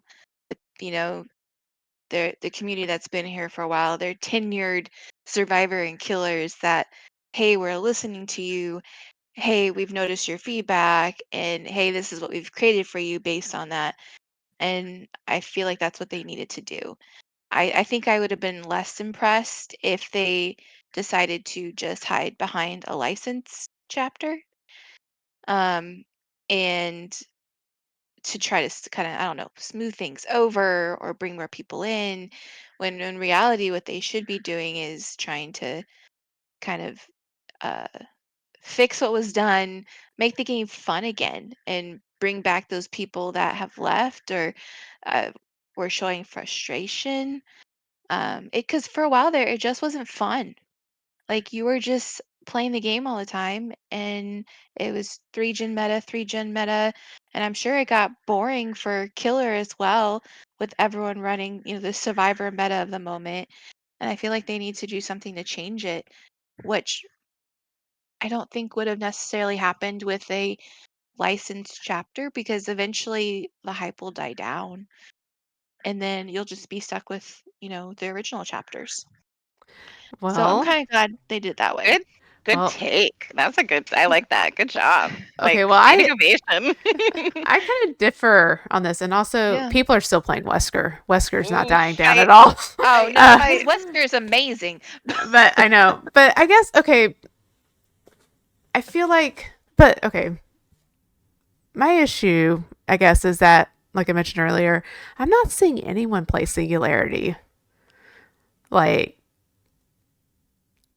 you know, the community that's been here for a while, they're tenured survivor and killers that, hey, we're listening to you. Hey, we've noticed your feedback, and hey, this is what we've created for you based on that. And I feel like that's what they needed to do. I think I would have been less impressed if they decided to just hide behind a license chapter, um, and to try to kind of, I don't know, smooth things over or bring more people in, when in reality what they should be doing is trying to kind of uh, fix what was done, make the game fun again, and bring back those people that have left or uh, were showing frustration. Because for a while there, it just wasn't fun. Like you were just playing the game all the time, and it was 3 gen meta, and I'm sure it got boring for Killer as well, with everyone running, the survivor meta of the moment. And I feel like they need to do something to change it, which I don't think would have necessarily happened with a licensed chapter, because eventually the hype will die down and then you'll just be stuck with, the original chapters. So I'm Well, kind of glad they did it that way. Good well, take. That's a good. I like that. Good job. okay. Like Well, standing I ovation. I kind of differ on this, and also Yeah. people are still playing Wesker. Wesker's not Ooh, dying down at I all. Oh no, uh, guys, Wesker is amazing. but I know. But I guess okay. I feel like, but okay. My issue, I guess, is that, like I mentioned earlier, I'm not seeing anyone play Singularity. Like,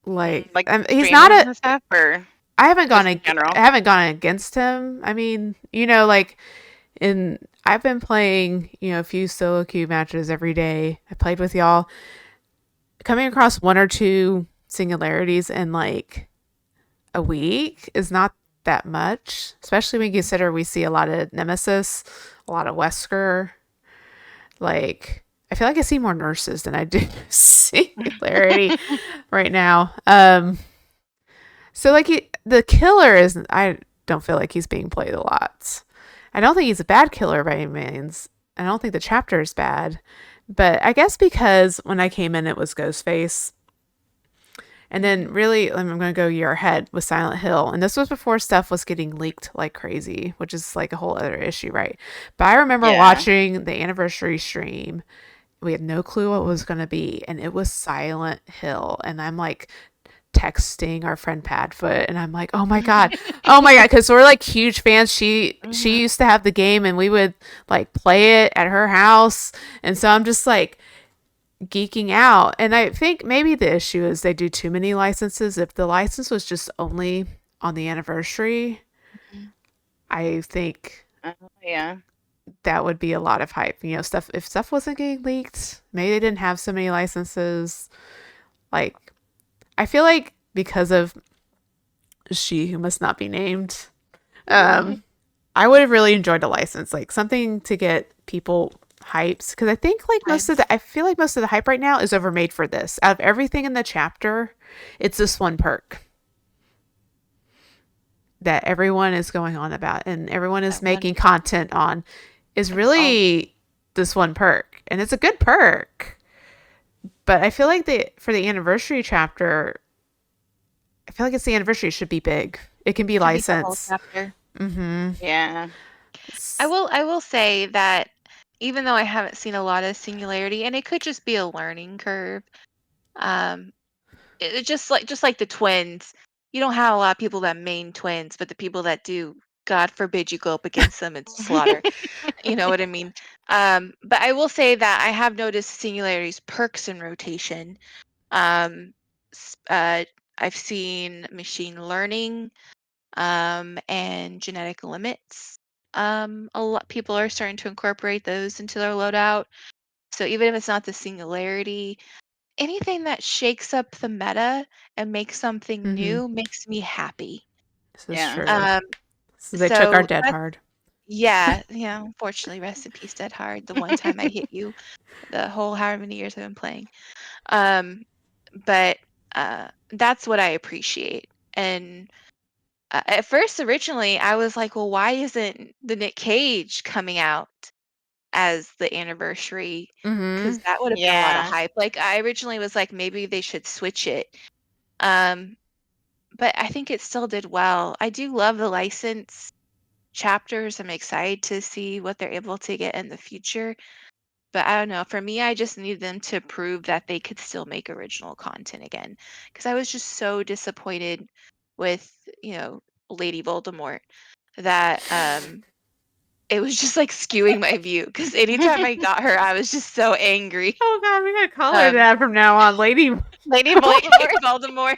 like he's not streamers a. and stuff, or I haven't gone. just in general. I haven't gone against him. I mean, like in. I've been playing, a few solo queue matches every day. I played with y'all. Coming across one or two singularities in like a week is not that much, especially when you consider we see a lot of Nemesis, a lot of Wesker. Like, I feel like I see more nurses than I do Singularity right now. So like the killer is, I don't feel like he's being played a lot. I don't think he's a bad killer by any means. I don't think the chapter is bad, but I guess because when I came in it was Ghostface. And then really, I'm going to go a year ahead with Silent Hill. And this was before stuff was getting leaked like crazy, which is like a whole other issue, right? But I remember Yeah. watching the anniversary stream. We had no clue what it was going to be. And it was Silent Hill. And I'm like texting our friend Padfoot. And I'm like, oh my God. Oh my God. Because we're like huge fans. She used to have the game and we would like play it at her house. And so I'm just like, geeking out. And I think maybe the issue is they do too many licenses. If the license was just only on the anniversary, I think Yeah. that would be a lot of hype. Stuff, if stuff wasn't getting leaked, maybe they didn't have so many licenses. Like, I feel like because of She Who Must Not Be Named, I would have really enjoyed a license, like something to get people hypes, because I think like I feel like most of the hype right now is overmade for this. Out of everything in the chapter, it's this one perk that everyone is going on about and everyone is making content on, is really this one perk, and it's a good perk. But I feel like for the anniversary chapter, I feel like it's the anniversary should be big. It can be licensed. Yeah. I will say that even though I haven't seen a lot of Singularity, and it could just be a learning curve, it just like the twins, you don't have a lot of people that main twins, but the people that do, God forbid you go up against them and slaughter. You know what I mean? But I will say that I have noticed Singularity's perks in rotation. Um, I've seen machine learning, and genetic limits. A lot people are starting to incorporate those into their loadout. So even if it's not the Singularity, anything that shakes up the meta and makes something new makes me happy. This is Yeah. true. So they took our So dead that's, hard. yeah, unfortunately, rest in peace, Dead Hard. The one time I hit you, the whole however many years I've been playing. But that's what I appreciate. And at first, originally, I was like, well, why isn't the Nick Cage coming out as the anniversary? Because that would have been a lot of Yeah. hype. Like, I originally was like, maybe they should switch it. But I think it still did well. I do love the license chapters. I'm excited to see what they're able to get in the future. But I don't know. For me, I just need them to prove that they could still make original content again. Because I was just so disappointed with, Lady Voldemort that it was just like skewing my view because anytime I got her, I was just so angry. Oh God, we gotta call her that from now on, Lady. Lady Lady Voldemort. Voldemort.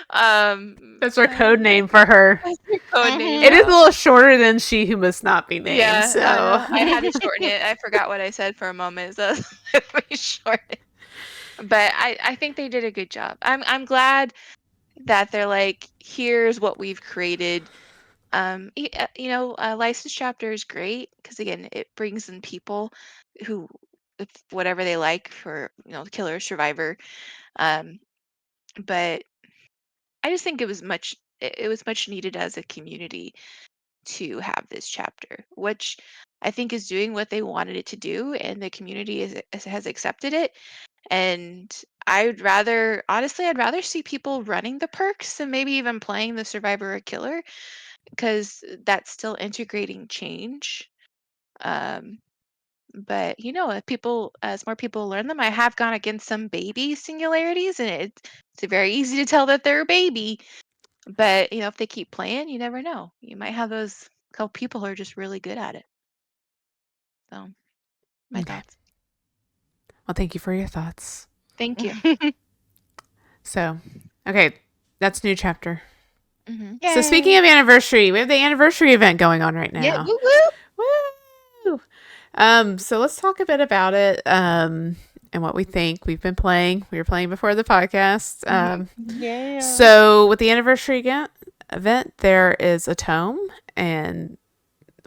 Um, That's our code name for her. that's your code name, It is a yeah. little shorter than She Who Must Not Be Named. Yeah, I So know. I had to shorten it. I forgot what I said for a moment, so let me shorten it. But I think they did a good job. I'm glad that they're like, here's what we've created. Licensed chapter is great because again, it brings in people who, if whatever they like for killer survivor. Um, but I just think it was much needed as a community to have this chapter, which I think is doing what they wanted it to do, and the community has accepted it. And I'd rather see people running the perks than maybe even playing the survivor or killer, because that's still integrating change. Um, but as more people learn them, I have gone against some baby singularities, and it's very easy to tell that they're a baby. But if they keep playing, you never know. You might have those couple people who are just really good at it. So, my okay. thoughts. Well, thank you for your thoughts. Thank you. So, okay, that's new chapter. Mm-hmm. So speaking of anniversary, we have the anniversary event going on right Yeah, now. woo woo. Woo! So let's talk a bit about it. And what we think. We've been playing. We were playing before the podcast. Yeah. So with the anniversary event, there is a tome and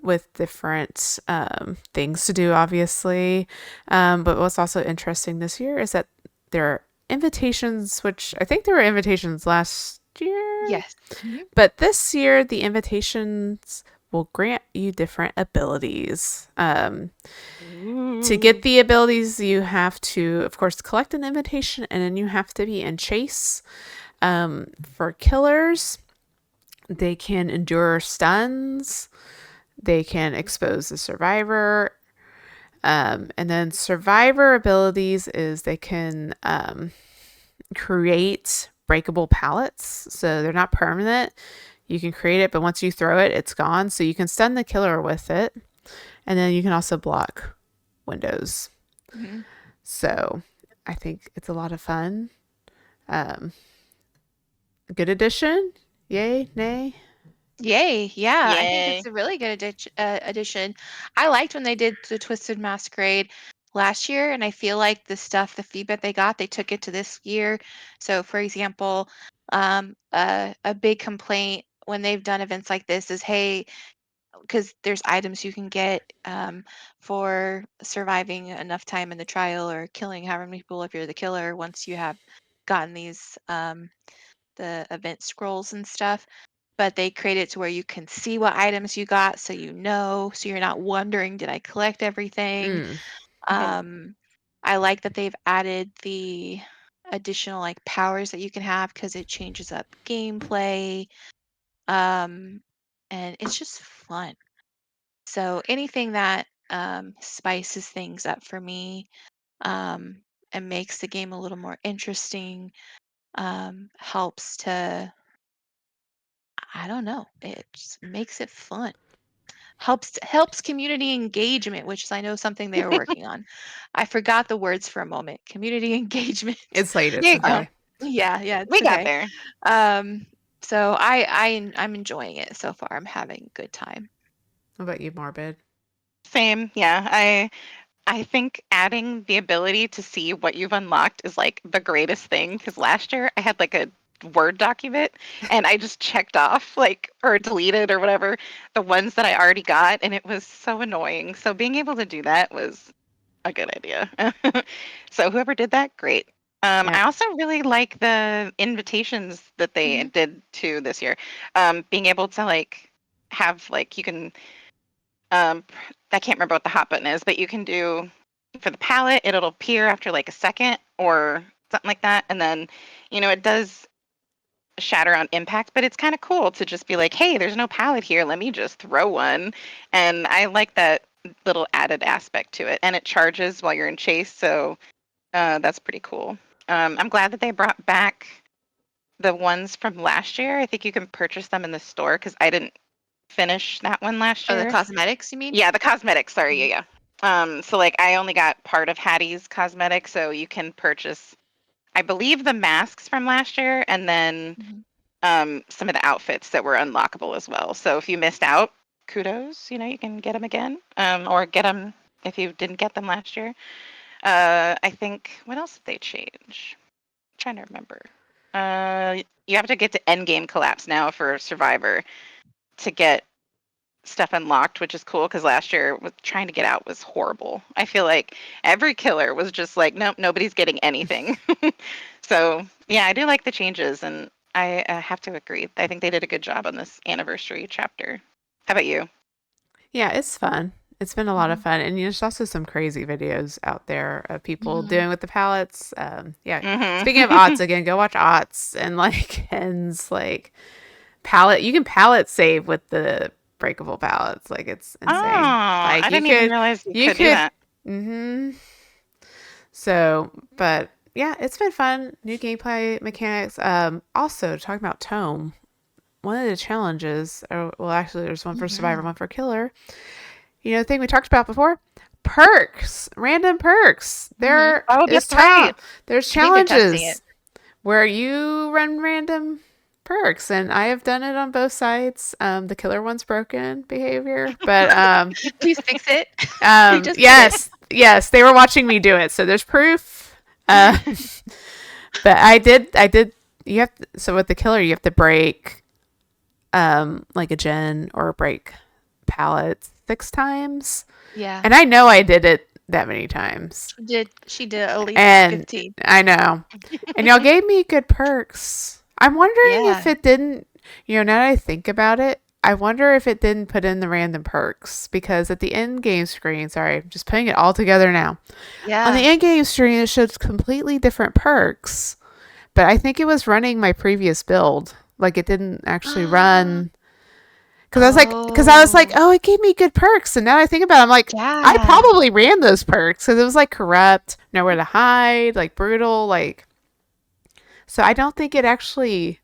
with different things to do, obviously. But what's also interesting this year is that there are invitations, which I think there were invitations last year. Yes. But this year, the invitations will grant you different abilities. To get the abilities, you have to, of course, collect an invitation, and then you have to be in chase. For killers, they can endure stuns. They can expose the survivor. And then survivor abilities is they can create breakable pallets. So they're not permanent. You can create it, but once you throw it, it's gone. So you can stun the killer with it. And then you can also block windows. Mm-hmm. So I think it's a lot of fun. Good addition. Yay, nay. Yay. Yeah, I think Yay. it's a really good addition. I liked when they did the Twisted Masquerade last year, and I feel like the feedback they got, they took it to this year. So, for example, a big complaint when they've done events like this is, hey, because there's items you can get for surviving enough time in the trial or killing however many people if you're the killer once you have gotten these the event scrolls and stuff. But they create it to where you can see what items you got, so so you're not wondering, did I collect everything? Um, I like that they've added the additional like powers that you can have because it changes up gameplay. Um, and it's just fun. So anything that spices things up for me um, and makes the game a little more interesting helps to, I don't know, it just makes it fun. Helps community engagement, which is I know something they were working on. I forgot the words for a moment. Community engagement. It's late. It's There you go. okay. Yeah, it's We got okay. there. So I'm enjoying it so far. I'm having a good time. What about you, Morbid? Same. Yeah. I think adding the ability to see what you've unlocked is like the greatest thing because last year I had like a Word document and I just checked off like or deleted or whatever the ones that I already got and it was so annoying. So being able to do that was a good idea. So whoever did that, great. Yeah. I also really like the invitations that they Mhm. did to this year. Being able to like have like you can I can't remember what the hot button is, but you can do for the palette, it'll appear after like a second or something like that. And then, it does shatter on impact, but it's kind of cool to just be like, hey, there's no palette here. Let me just throw one. And I like that little added aspect to it. And it charges while you're in chase. So that's pretty cool. I'm glad that they brought back the ones from last year. I think you can purchase them in the store because I didn't finish that one last Oh, the year. cosmetics, you mean? Yeah, the cosmetics. Sorry, yeah. So like I only got part of Hattie's cosmetics, so you can purchase, I believe, the masks from last year, and then some of the outfits that were unlockable as well. So if you missed out, kudos. You can get them again, or get them if you didn't get them last year. I think what else did they change? I'm trying to remember. You have to get to endgame collapse now for Survivor to get stuff unlocked, which is cool because last year with trying to get out was horrible. I feel like every killer was just like, nope, nobody's getting anything. So yeah, I do like the changes, and I have to agree. I think they did a good job on this anniversary chapter. How about you? Yeah, it's fun. It's been a lot of Mhm. fun, and there's also some crazy videos out there of people Mhm. doing with the palettes. Yeah. Mm-hmm. Speaking of Otts again, go watch Otts and like Ken's like palette. You can palette save with the breakable palettes. Like it's Oh, insane. Like I you didn't even could, realize you you could do could. that. Mm-hmm. So, but yeah, it's been fun. New gameplay mechanics. Also talking about Tome. One of the challenges, well, actually, there's one for Survivor, Mhm. one for Killer. The thing we talked about before, perks, random perks. Mhm. Oh, that's right. There's I think they're testing it. challenges where you run random perks, and I have done it on both sides. The killer one's broken behavior, but Can you please fix it? You just did it. yes, they were watching me do it, so there's proof. Uh, but I did. You have to, so with the killer, you have to break like a gen or break pallets 6 times. Yeah. And I know I did it that many times. She did at least And 15. I know. And y'all gave me good perks. I'm wondering if Yeah. it didn't, now that I think about it, I wonder if it didn't put in the random perks because at the end game screen, sorry, I'm just putting it all together now. On the Yeah. end game screen, it shows completely different perks, but I think it was running my previous build. Like it didn't actually run because I was like, Oh, oh, it gave me good perks, and now I think about it, I'm like, I yeah. probably ran those perks because it was like corrupt, nowhere to hide, like brutal, like. So I don't think it actually.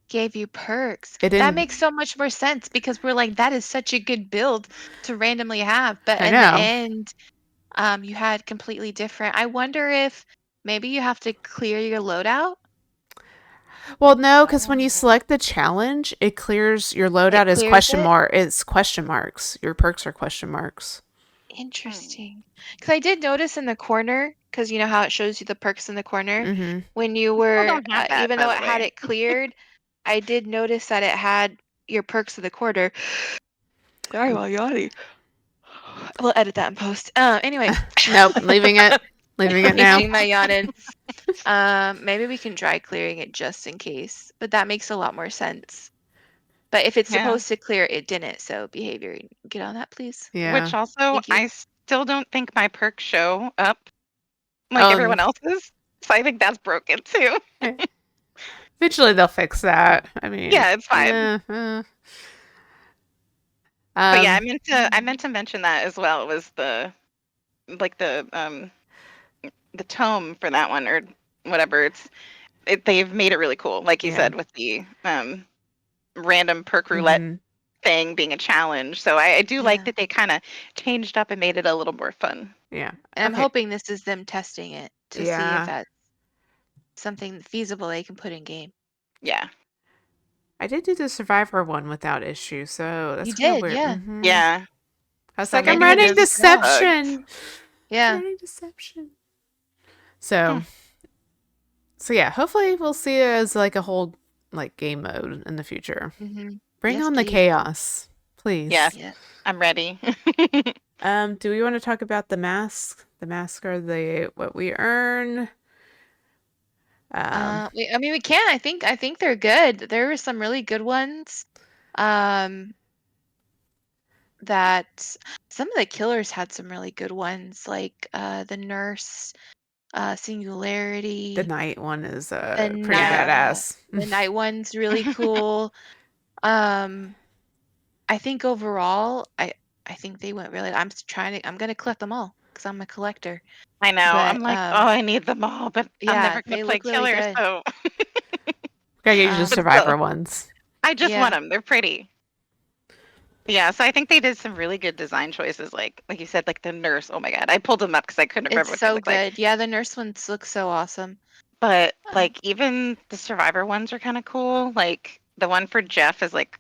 Gave you perks. It That didn't. makes so much more sense because we're like, that is such a good build to randomly have. But I in the know. end, you had completely different. I wonder if maybe you have to clear your loadout. Well, no, because when you Oh. select the challenge, it clears your It loadout as clears question it. mark. It's question marks. Your perks are question marks. Interesting. Because I did notice in the corner, because you know how it shows you the perks in the corner, Mm-hmm. when you Still were, don't have that, even by though the it had way. it cleared, I did notice that it had your perks in the corner. Sorry about yawning. We'll edit that in post. Anyway, Nope, leaving it. Leaving it now. reaching my yawning. Maybe we can try clearing it just in case, but that makes a lot more sense. But if it's Yeah. supposed to clear, it didn't. So behavior, get on that, please. Yeah. Which also, Thank you. I still don't think my perks show up like Um. everyone else's. So I think that's broken too. Eventually they'll fix that. I mean, Yeah, it's fine. But yeah, um. I meant to mention that as well. It was the like the tome for that one or whatever. They've made it really cool, like you Yeah. said, with the random perk roulette Mm-hmm. thing being a challenge. So I do like Yeah. that they kind of changed up and made it a little more fun. Yeah. And I'm Okay. hoping this is them testing it to see if Yeah. that's something feasible they can put in game. Yeah. I did do the Survivor one without issue, so You that's kind of did, weird. yeah. Mm-hmm. Yeah. I was So like, I'm maybe it running is bugged. deception. Yeah. Running deception. Hmm. So yeah, hopefully we'll see it as like a whole like game mode in the future. Mm-hmm. Bring Yes, on the please. chaos, please. Yes, Yeah. I'm ready. Do we want to talk about the mask? The mask are the what we earn. I mean, we can. I think they're good. There were some really good ones. That some of the killers had some really good ones, like the nurse, The singularity, night one is the pretty night, badass. the night one's really cool. Um, I think overall, I think they went really. I'm gonna collect them all because I'm a collector. I know. But I'm like, oh, I need them all, but I'm yeah, never gonna they play look really killer, good. so Gotta get you the but Um, still, Survivor ones. I just want yeah, them. They're pretty. Yeah, so I think they did some really good design choices, like you said, like the nurse. Oh my god, I pulled them up because I couldn't remember It's what they so looked like. good. Yeah, the nurse ones look so awesome. But like even the survivor ones are kind of cool. Like the one for Jeff is like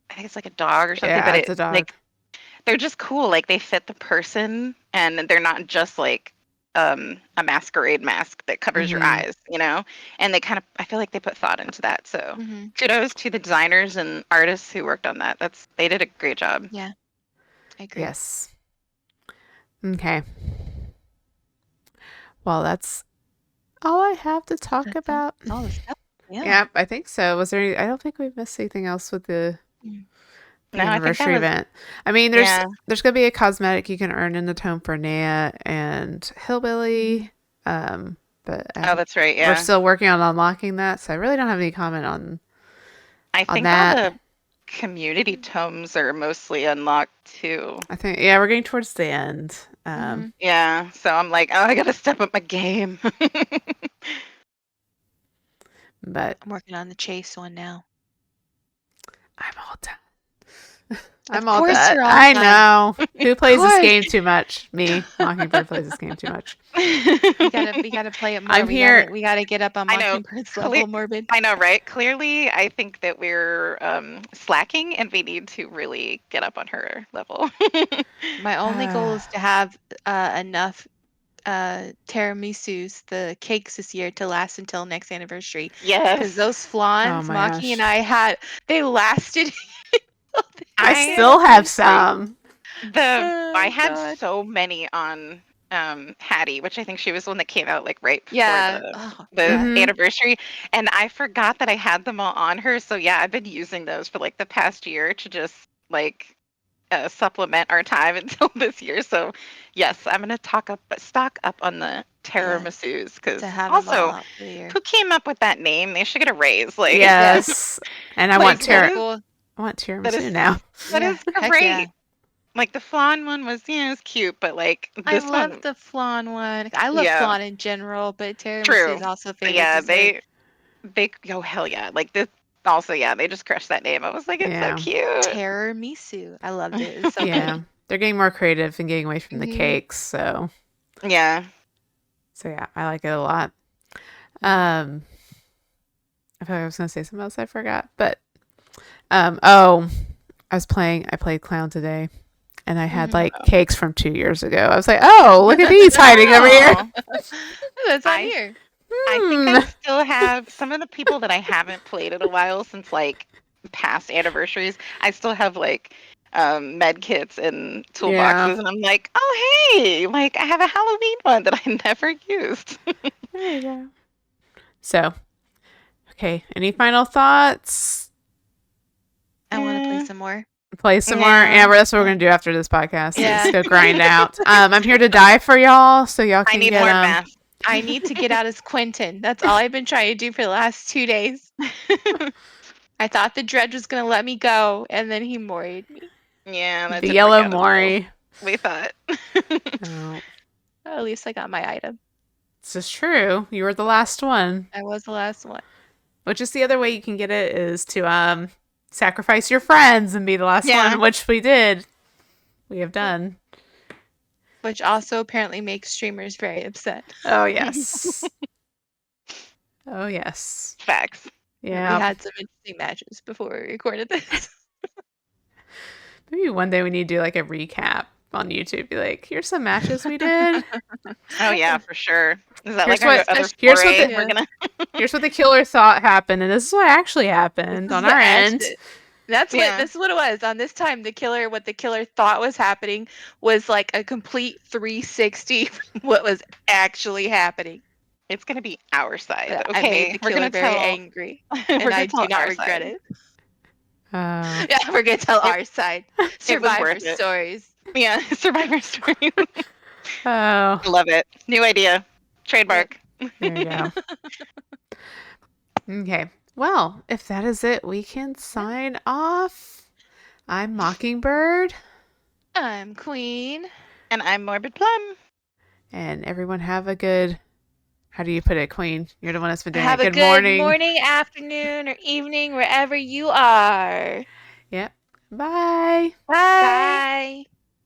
I think it's like a dog or something, Yeah, but it's a it dog. like they're just cool. Like they fit the person, and they're not just like a masquerade mask that covers your Mhm. eyes, you know. And they kind of I feel like they put thought into that. So Hmm. kudos to the designers and artists who worked on that. They did a great job. Yeah, I agree. Yes. Okay. Well, that's all I have to talk about. That's all the stuff. Yeah. Yeah, I think so. Was there any, I don't think we've missed anything else with the Mm. No, I think that anniversary was event. I mean, yeah. there's gonna be a cosmetic you can earn in the tome for Naya and Hillbilly. But Oh, that's right. we're Yeah. still working on unlocking that, so I really don't have any comment I on think all that. the community tomes are mostly unlocked too. I think yeah, we're getting towards the end. Mhm. Yeah, so I'm like, oh, I gotta step up my game. But I'm working on the chase one now. I'm all done. Of I'm all course done. you're all I done. know. Who plays this course. game too much? Me. Mockingbird plays this game too much. We gotta play it more. I'm here. We gotta get up on I know. Mockingbird's level, Morbid. I know, right? Clearly, I think that we're slacking, and we need to really get up on her level. My only goal is to have enough tiramisus, the cakes this year, to last until next anniversary. Because Yes, those flans, my Maki and gosh. I had, they lasted. I I still have anniversary. some. I had God. so many on Hattie, which I think she was the one that came out like right before Yeah. the Oh, the yeah. Mhm. anniversary, and I forgot that I had them all on her. So yeah, I've been using those for like the past year to just like supplement our time until this year. So yes, I'm gonna stock up on the tiramisus because To have them all also out for the year. who came up with that name? They should get a raise. Like Yes. And I like want So that is cool. I want that is tiramisu now. that Yeah. is Heck great. yeah. Like the flan one was, it was cute, but like I this love one, the flan one. I love yeah, flan in general, but tiramisu true. is also a But favorite yeah, dessert. they oh hell yeah, like this also yeah, they just crushed that name. I was like, it's so Yeah. cute. Tiramisu. I loved it. It's so Yeah. good. They're getting more creative and getting away from the Mhm. cakes, so Yeah. yeah, I like it a lot. Mhm. I feel like I was gonna say something else I forgot. But oh, I played clown today and I had Mhm. like cakes from 2 years ago. I was like, oh, look at these hiding over here. Oh, That's on I here. I think Hmm. I still have some of the people that I haven't played in a while since like past anniversaries. I still have like med kits and Yeah. toolboxes, and I'm like, oh hey, like I have a Halloween one that I never used. There you go. So, okay. Any final thoughts? I want to play Yeah. some more. Play some more. Yeah. Yeah, that's what we're gonna do after this podcast. Yeah. Is go grind out. I'm here to die for y'all, so y'all I can need get more math. I need to get out as Quentin. That's all I've been trying to do for the last 2 days. I thought the dredge was gonna let me go, and then he moried me. Yeah, that the didn't work yellow out as well as Mori. we thought. Oh, At least I got my item. this is true. You were the last one. I was the last one. Which is the other way you can get it is to sacrifice your friends and be the last Yeah. one, which we did. We have done. Which also apparently makes streamers very upset. Oh yes. Oh yes. Facts. Yeah. We had some interesting matches before we recorded this. Maybe one day we need to do like a recap on YouTube. Be like, here's some matches we did. Oh yeah, for sure. Is that Here's like our what- other here's what foray? the- We're gonna Here's what the killer thought happened, and this is what actually happened on our end. This Yeah. is what it was. On this time, what the killer thought was happening was like a complete 360 from what was actually happening. It's gonna be our side. I Okay, made the we're killer gonna very tell. angry, We're and gonna I tell do not our regret side. it. Oh. Yeah, we're gonna tell our side. Survivor worth it. stories. Yeah, Survivor story. Oh. Love it. New idea. Trademark. There you go. Okay. Well, if that is it, we can sign off. I'm Mockingbird, I'm Queen. And I'm Morbid Plum. and everyone have a good. How do you put it, Queen? You're the one that's been doing Have it. a good morning, afternoon, or evening, wherever you are. Yep. Bye. Bye. Bye.